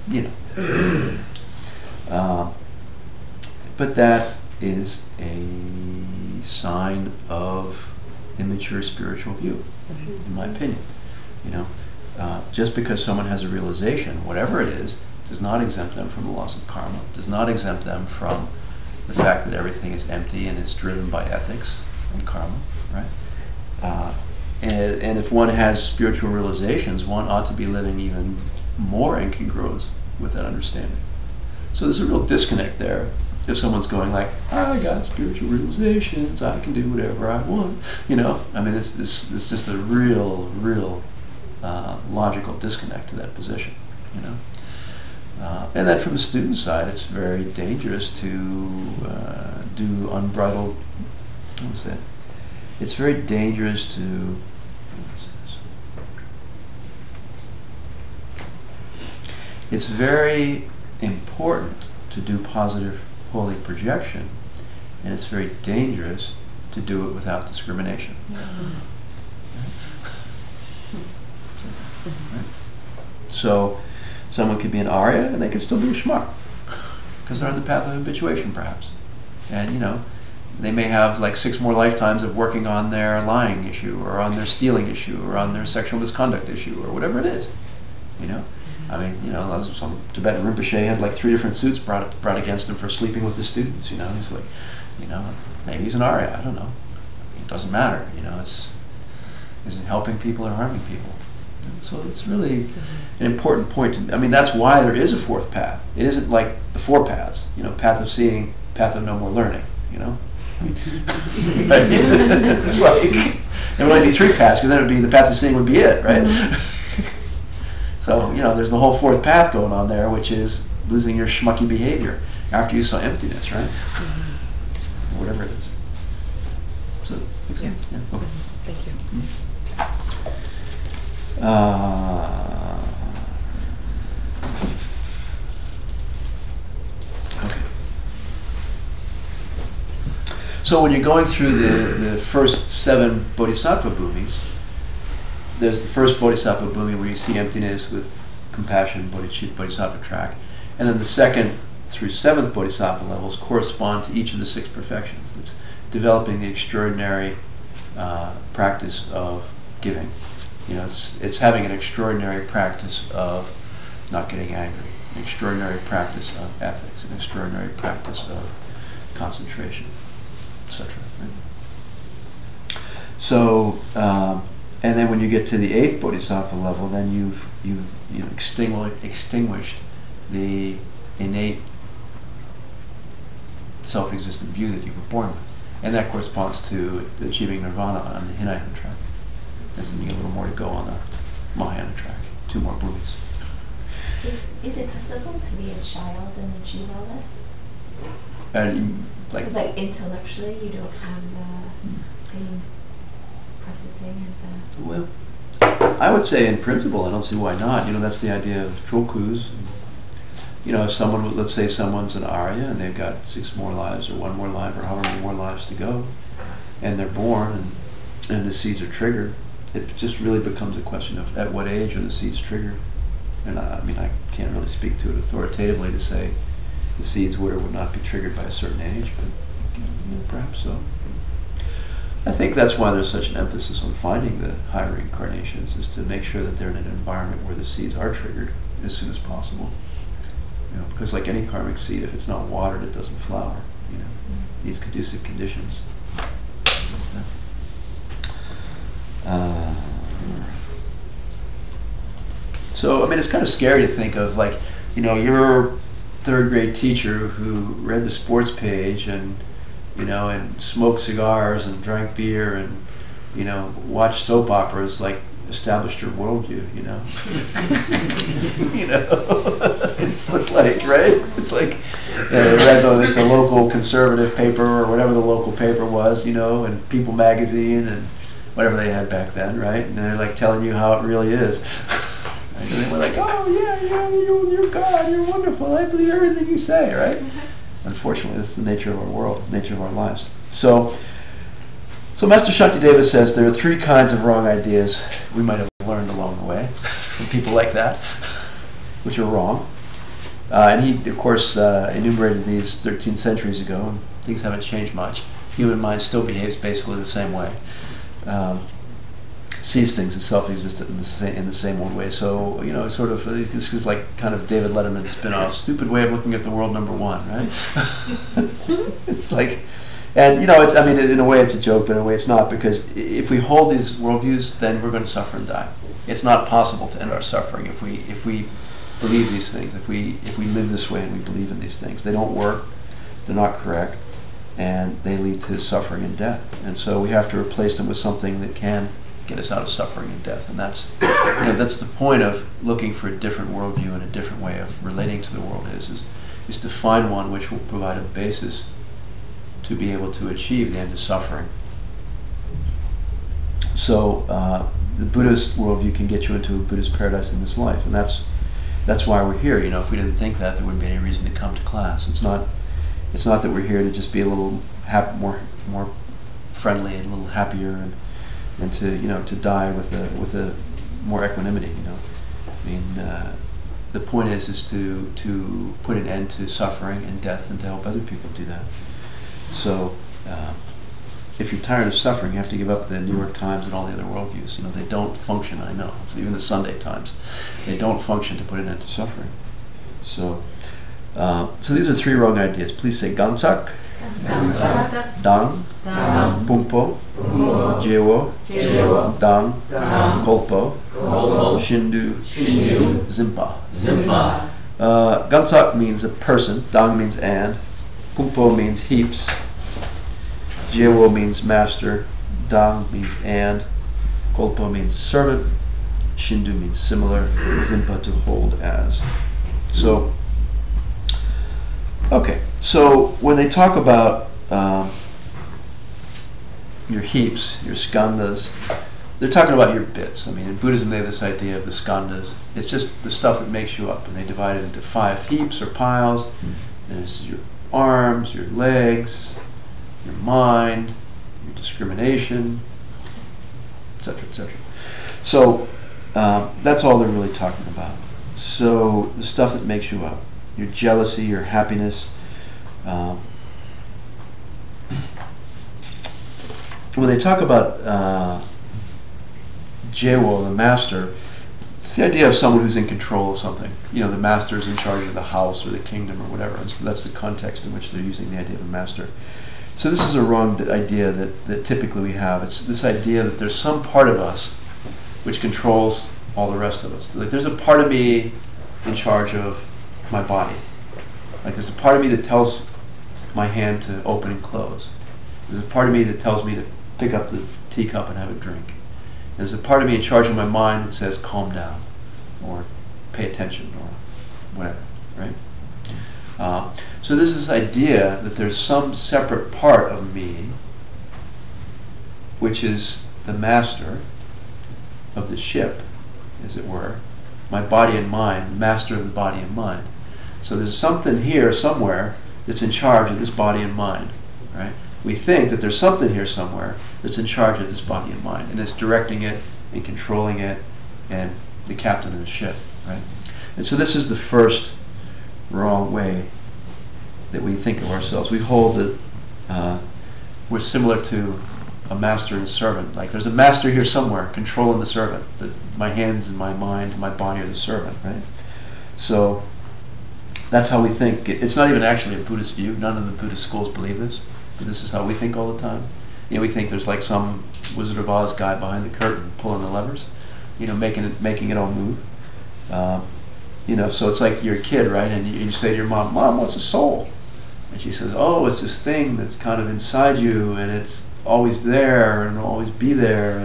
you know. But that is a sign of immature spiritual view, in my opinion. You know, just because someone has a realization, whatever it is, does not exempt them from the loss of karma, does not exempt them from the fact that everything is empty and is driven by ethics and karma, right? And if one has spiritual realizations, one ought to be living even more in congruence with that understanding. So there's a real disconnect there. If someone's going like, I got spiritual realizations, I can do whatever I want, you know, I mean, it's just a real logical disconnect to that position, you know. And then from the student side, it's very dangerous to do unbridled, what was that? It's very dangerous to, it's very important to do positive holy projection, and it's very dangerous to do it without discrimination. Right? So someone could be an Arya and they could still be a schmuck because they're on the path of habituation, perhaps. And you know, they may have like 6 more lifetimes of working on their lying issue, or on their stealing issue, or on their sexual misconduct issue, or whatever it is. You know, I mean, you know, some Tibetan Rinpoche had like 3 different suits brought against him for sleeping with his students. You know, he's like, you know, maybe he's an Arya. I don't know. It doesn't matter. You know, is it helping people or harming people? So it's really an important point. I mean, that's why there is a 4th path. It isn't like the 4 paths. You know, path of seeing, path of no more learning. You know, right? It's like it would only be 3 paths, because then it would be the path of seeing would be it, right? So, you know, there's the whole 4th path going on there, which is losing your schmucky behavior after you saw emptiness, right? Or whatever it is. So, makes sense? Yeah. Okay. Thank you. Okay. So when you're going through the first 7 Bodhisattva bhumis, there's the first Bodhisattva bhumi where you see emptiness with compassion, Bodhisattva track, and then the 2nd through 7th Bodhisattva levels correspond to each of the 6 perfections. It's developing the extraordinary practice of giving. You know, it's having an extraordinary practice of not getting angry, an extraordinary practice of ethics, an extraordinary practice of concentration, etc. Right? So, and then when you get to the 8th Bodhisattva level, then you've extinguished the innate self-existent view that you were born with, and that corresponds to achieving nirvana on the Hinayana track. As in, you get a little more to go on the Mahayana track. 2 more bhumis. Is it possible to be a child and a jiva-less? Like, Because intellectually you don't have the same processing as a... Well, I would say in principle, I don't see why not. You know, that's the idea of trokus. You know, if someone, let's say someone's an Arya and they've got 6 more lives or 1 more life or however many more lives to go, and they're born and the seeds are triggered, it just really becomes a question of at what age are the seeds triggered. And I mean, I can't really speak to it authoritatively to say the seeds would or would not be triggered by a certain age, but you know, perhaps so. I think that's why there's such an emphasis on finding the higher reincarnations, is to make sure that they're in an environment where the seeds are triggered as soon as possible. You know, because like any karmic seed, if it's not watered, it doesn't flower. You know, it needs conducive conditions. So, I mean, it's kind of scary to think of, like, you know, your 3rd grade teacher who read the sports page and, you know, and smoked cigars and drank beer and, you know, watched soap operas, like, established your worldview, you know? You know? It's like, right? It's like, read the local conservative paper or whatever the local paper was, you know, and People magazine and whatever they had back then, right? And they're like telling you how it really is. And they were like, oh yeah, you're God, you're wonderful, I believe everything you say, right? Unfortunately, that's the nature of our world, nature of our lives. So Master Shantideva says there are 3 kinds of wrong ideas we might have learned along the way from people like that, which are wrong. And he, of course, enumerated these 13 centuries ago, and things haven't changed much. Human mind still behaves basically the same way. sees things as self-existent in the same old way. So, you know, sort of, this is like kind of David Letterman's spin-off, stupid way of looking at the world #1, right? It's like, and you know, I mean, in a way it's a joke, but in a way it's not, because if we hold these worldviews, then we're going to suffer and die. It's not possible to end our suffering if we believe these things, if we live this way and we believe in these things. They don't work, they're not correct, and they lead to suffering and death. And so we have to replace them with something that can get us out of suffering and death. And that's, you know, that's the point of looking for a different worldview and a different way of relating to the world is to find one which will provide a basis to be able to achieve the end of suffering. So the Buddhist worldview can get you into a Buddhist paradise in this life, and that's why we're here. You know, if we didn't think that, there wouldn't be any reason to come to class. It's not that we're here to just be a little more friendly and a little happier and to, you know, to die with a more equanimity. You know, I mean, the point is to put an end to suffering and death and to help other people do that. So if you're tired of suffering, you have to give up the New York Times and all the other worldviews. You know, they don't function, I know. It's even the Sunday Times. They don't function to put an end to suffering. So these are 3 wrong ideas. Please say Gansak, Dang, Pumpo, Jewo, Dang, Kolpo, Shindu, Zimpa. Gansak means a person, Dang means and, Pumpo means heaps, Jewo means master, Dang means and, Kolpo means servant, Shindu means similar, Zimpa to hold as. So, okay, so when they talk about your heaps, your skandhas, they're talking about your bits. I mean, in Buddhism they have this idea of the skandhas. It's just the stuff that makes you up, and they divide it into 5 heaps or piles. There's your arms, your legs, your mind, your discrimination, etc., etc. So that's all they're really talking about. So the stuff that makes you up, your jealousy, your happiness. When they talk about Jewo, the master, it's the idea of someone who's in control of something. You know, the master is in charge of the house or the kingdom or whatever. And so that's the context in which they're using the idea of a master. So this is a wrong idea that typically we have. It's this idea that there's some part of us which controls all the rest of us. Like there's a part of me in charge of my body. Like there's a part of me that tells my hand to open and close. There's a part of me that tells me to pick up the teacup and have a drink. There's a part of me in charge of my mind that says calm down or pay attention or whatever, right? So there's this idea that there's some separate part of me which is the master of the ship, as it were, my body and mind, master of the body and mind. So there's something here somewhere that's in charge of this body and mind, right? We think that there's something here somewhere that's in charge of this body and mind, and it's directing it and controlling it and the captain of the ship, right? And so this is the first wrong way that we think of ourselves. We hold that we're similar to a master and a servant. Like there's a master here somewhere controlling the servant. That my hands and my mind and my body are the servant, right? So that's how we think. It's not even actually a Buddhist view. None of the Buddhist schools believe this, but this is how we think all the time. You know, we think there's like some Wizard of Oz guy behind the curtain pulling the levers, you know, making it all move. You know, so it's like you're a kid, right? And you say to your mom, "Mom, what's a soul?" And she says, "Oh, it's this thing that's kind of inside you, and it's always there, and will always be there,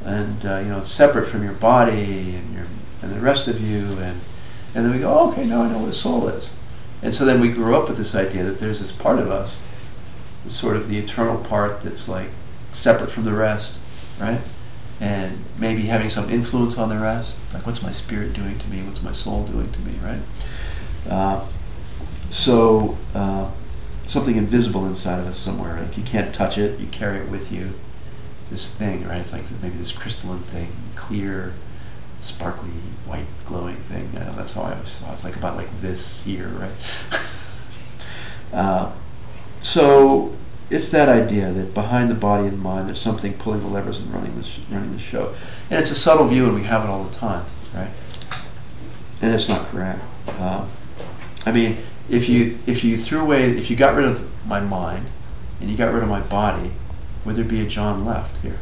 and you know, it's separate from your body and the rest of you." And then we go, "Oh, okay, now I know what a soul is." And so then we grew up with this idea that there's this part of us, it's sort of the eternal part that's like separate from the rest, right? And maybe having some influence on the rest. Like, what's my spirit doing to me? What's my soul doing to me, right? So something invisible inside of us somewhere. Like you can't touch it, you carry it with you. This thing, right? It's like maybe this crystalline thing, clear, sparkly, white, glowing thing. That's how I always saw it. It's like about like this here, right? So it's that idea that behind the body and mind, there's something pulling the levers and running the show. And it's a subtle view, and we have it all the time, right? And it's not correct. I mean, if you got rid of my mind and you got rid of my body, would there be a John left here?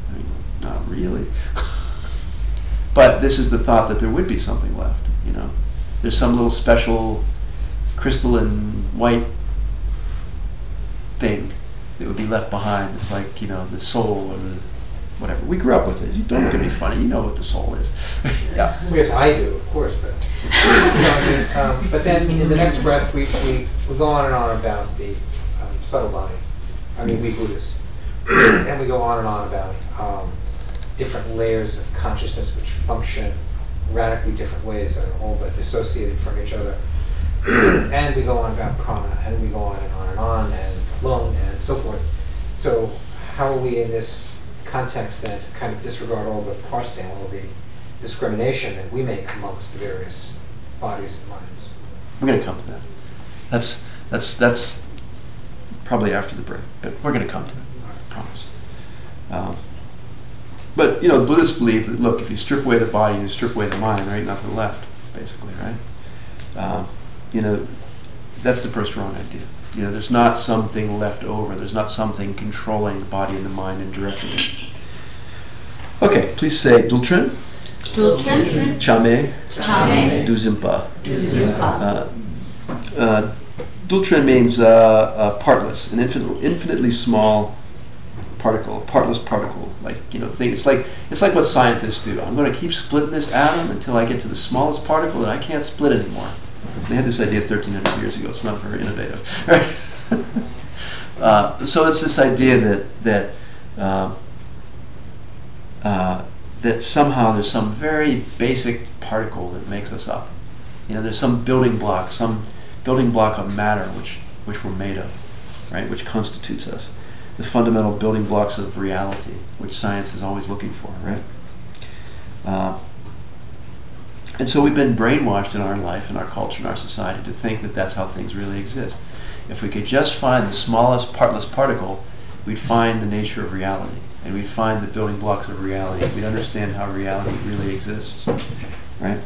I mean, not really. But this is the thought that there would be something left. You know, there's some little special crystalline white thing that would be left behind. It's like, you know, the soul or the whatever. We grew up with it. You don't look at me funny. You know what the soul is. Yeah. Yes, I do, of course, but but then in the next breath we go on and on about the subtle body. I mean, we Buddhists, and we go on and on about different layers of consciousness which function radically different ways and are all but dissociated from each other. And we go on about prana, and we go on and on and on, and lung, and so forth. So how are we in this context then to kind of disregard all the parsing, all the discrimination that we make amongst the various bodies and minds? We're going to come to that. That's probably after the break, but we're going to come to that. I promise. But you know, the Buddhists believe that, look, if you strip away the body, you strip away the mind, right? Nothing left, basically, right? You know, that's the first wrong idea. You know, there's not something left over. There's not something controlling the body and the mind and directing it. Okay, please say Dultren. Dultren. Chame. Chame. Duzimpa. Duzimpa. Dultren means partless, an infinitely small particle, a partless particle. Like, you know, thing. It's like what scientists do. I'm going to keep splitting this atom until I get to the smallest particle that I can't split anymore. They had this idea 1,300 years ago. It's not very innovative. So it's this idea that somehow there's some very basic particle that makes us up. You know, there's some building block of matter which we're made of, right? Which constitutes us. The fundamental building blocks of reality, which science is always looking for, right? And so we've been brainwashed in our life, in our culture, in our society to think that that's how things really exist. If we could just find the smallest partless particle, we'd find the nature of reality, and we'd find the building blocks of reality. We'd understand how reality really exists, right?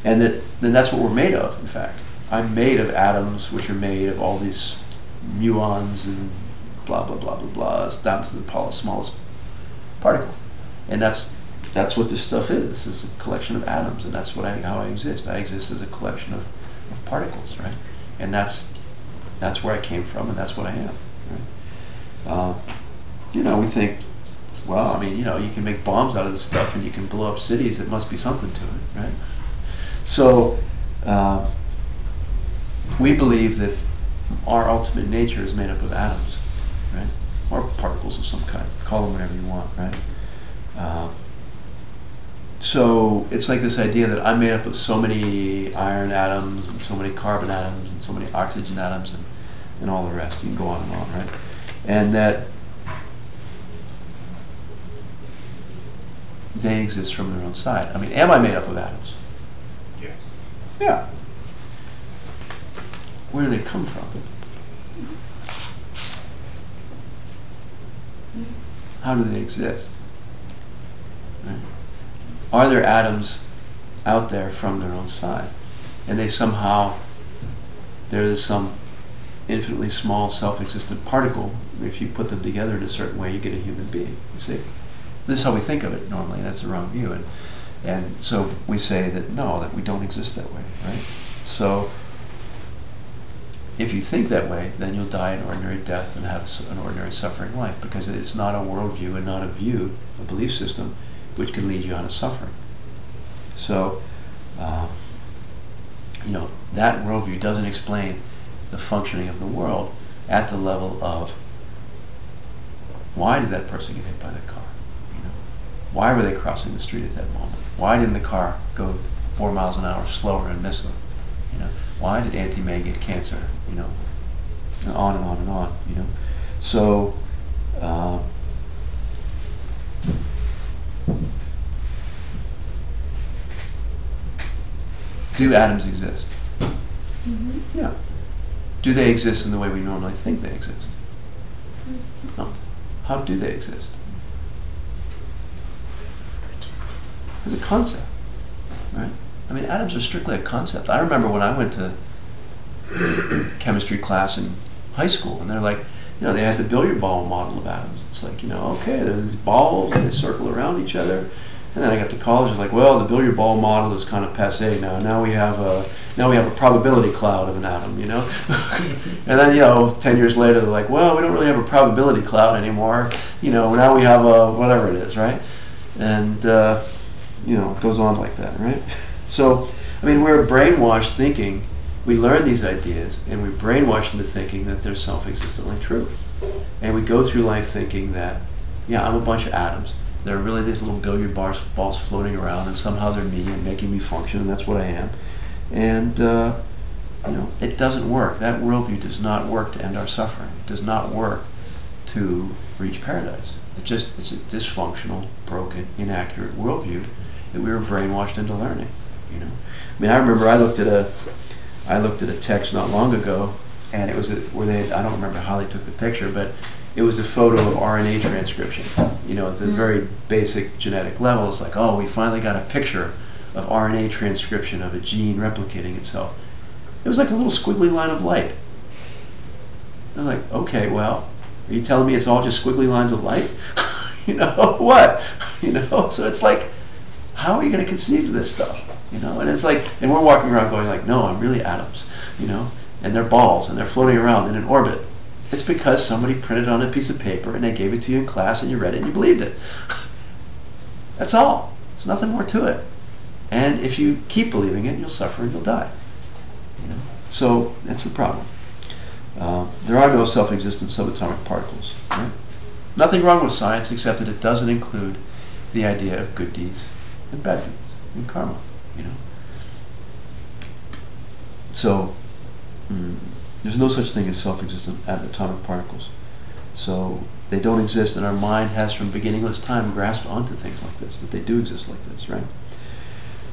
And then that's what we're made of, in fact. I'm made of atoms, which are made of all these muons and blah, blah, blah, blah, blah, down to the smallest particle. And that's what this stuff is. This is a collection of atoms, and that's how I exist. I exist as a collection of particles, right? And that's where I came from, and that's what I am, right? You know, we think, well, I mean, you know, you can make bombs out of this stuff, and you can blow up cities. There must be something to it, right? So we believe that our ultimate nature is made up of atoms, right? Or particles of some kind. Call them whatever you want, right? So it's like this idea that I'm made up of so many iron atoms and so many carbon atoms and so many oxygen atoms and all the rest. You can go on and on, right? And that they exist from their own side. I mean, am I made up of atoms? Yes. Yeah. Where do they come from? How do they exist? Right? Are there atoms out there from their own side? And there is some infinitely small self-existent particle. If you put them together in a certain way, you get a human being. You see? This is how we think of it normally. That's the wrong view. And so we say that no, that we don't exist that way, right? So if you think that way, then you'll die an ordinary death and have an ordinary suffering life, because it's not a worldview and not a view, a belief system, which can lead you on to suffering. So, you know, that worldview doesn't explain the functioning of the world at the level of why did that person get hit by that car? You know, why were they crossing the street at that moment? Why didn't the car go 4 miles an hour slower and miss them? You know, why did Auntie May get cancer? You know, and on and on and on. You know, so. Do atoms exist? Mm-hmm. Yeah. Do they exist in the way we normally think they exist? No. How do they exist? As a concept, right? I mean, atoms are strictly a concept. I remember when I went to chemistry class in high school, and they're like, you know, they had the billiard ball model of atoms. It's like, you know, okay, there's these balls and they circle around each other. And then I got to college, it's like, well, the billiard ball model is kind of passé now. Now we have a probability cloud of an atom, you know. And then, you know, 10 years later, they're like, well, we don't really have a probability cloud anymore. You know, now we have a whatever it is, right? And you know, it goes on like that, right? So, I mean, we're brainwashed thinking. We learn these ideas, and we brainwash into thinking that they're self-existently true. And we go through life thinking that, yeah, I'm a bunch of atoms. There are really these little billiard balls floating around, and somehow they're me and making me function, and that's what I am. And you know, it doesn't work. That worldview does not work to end our suffering. It does not work to reach paradise. It's a dysfunctional, broken, inaccurate worldview that we were brainwashed into learning. You know, I mean, I remember I looked at a text not long ago, and it was I don't remember how they took the picture, but it was a photo of RNA transcription. You know, it's a very basic genetic level. It's like, oh, we finally got a picture of RNA transcription of a gene replicating itself. It was like a little squiggly line of light. I was like, okay, well, are you telling me it's all just squiggly lines of light? You know, what? You know, so it's like, how are you going to conceive of this stuff? You know, and it's like, and we're walking around going like, no, I'm really atoms, you know, and they're balls, and they're floating around in an orbit. It's because somebody printed it on a piece of paper, and they gave it to you in class, and you read it, and you believed it. That's all. There's nothing more to it. And if you keep believing it, you'll suffer and you'll die. You know, so that's the problem. There are no self-existent subatomic particles. Right? Nothing wrong with science except that it doesn't include the idea of good deeds and bad deeds and karma. You know. So there's no such thing as self-existent atomic particles. So they don't exist, and our mind has from beginningless time grasped onto things like this, that they do exist like this, right?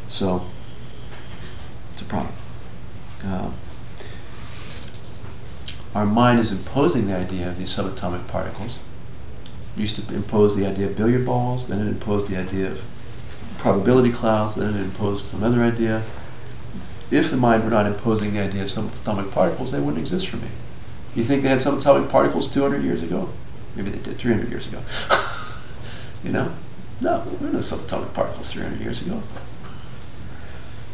So it's a problem. Our mind is imposing the idea of these subatomic particles. It used to impose the idea of billiard balls, then it imposed the idea of probability clouds, then it imposed some other idea. If the mind were not imposing the idea of subatomic particles, they wouldn't exist for me. You think they had subatomic particles 200 years ago? Maybe they did 300 years ago. You know? No, there were no subatomic particles 300 years ago.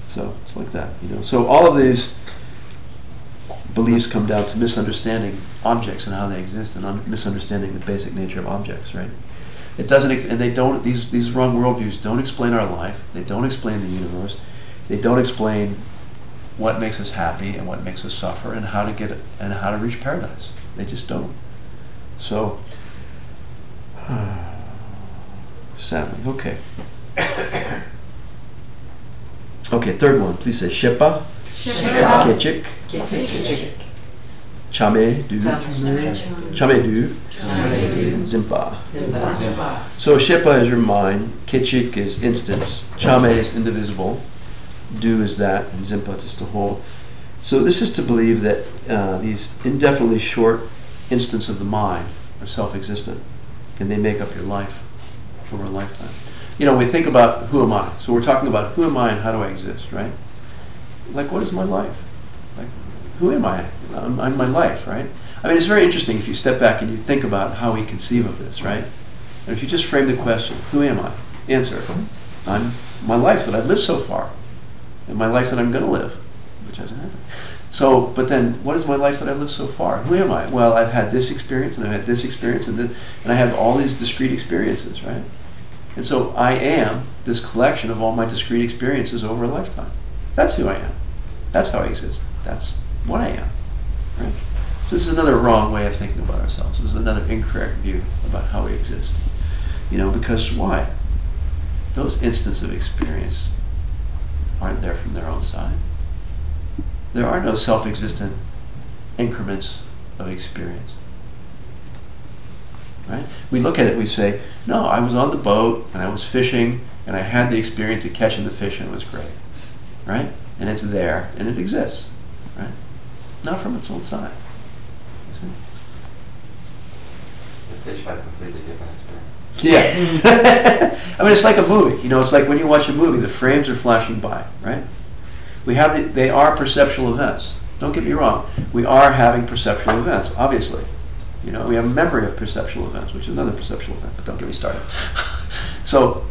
So it's like that, you know. So all of these beliefs come down to misunderstanding objects and how they exist, and misunderstanding the basic nature of objects, right? It doesn't, and they don't. These wrong worldviews don't explain our life. They don't explain the universe. They don't explain what makes us happy and what makes us suffer, and how to get it, and how to reach paradise. They just don't. So, sadly, okay. Okay, third one. Please say Shepa, Kechik, Chame Du, Zimpa. So Shepa is your mind, Kechik is instance, Chame is indivisible, Du is that, and Zimpa is the whole. So this is to believe that these indefinitely short instants of the mind are self-existent, and they make up your life over a lifetime. You know, we think about who am I? So we're talking about who am I and how do I exist, right? Like, what is my life? Like, who am I? I'm my life, right? I mean, it's very interesting if you step back and you think about how we conceive of this, right? And if you just frame the question, who am I? Answer, I'm my life that I've lived so far, and my life that I'm going to live, which hasn't happened. So, but then, what is my life that I've lived so far? Who am I? Well, I've had this experience, and I've had this experience, and I have all these discrete experiences, right? And so I am this collection of all my discrete experiences over a lifetime. That's who I am. That's how I exist. That's what I am. Right? So this is another wrong way of thinking about ourselves. This is another incorrect view about how we exist. You know, because why? Those instances of experience aren't there from their own side. There are no self-existent increments of experience. Right? We look at it, we say, no, I was on the boat and I was fishing and I had the experience of catching the fish and it was great. Right? And it's there and it exists. Right? not from its own side. You see? The fish had a completely different experience. Yeah. I mean, it's like a movie. You know, it's like when you watch a movie, the frames are flashing by, right? They are perceptual events. Don't get me wrong. We are having perceptual events, obviously. You know, we have a memory of perceptual events, which is another perceptual event, but don't get me started. So,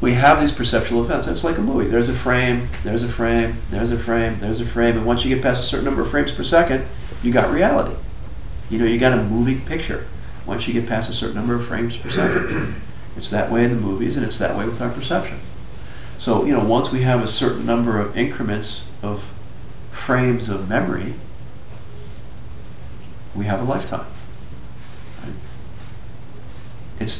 we have these perceptual events. It's like a movie. There's a frame, there's a frame, there's a frame, there's a frame, and once you get past a certain number of frames per second, you got reality. You know, you got a moving picture once you get past a certain number of frames per second. It's that way in the movies, and it's that way with our perception. So, you know, once we have a certain number of increments of frames of memory, we have a lifetime. Right? It's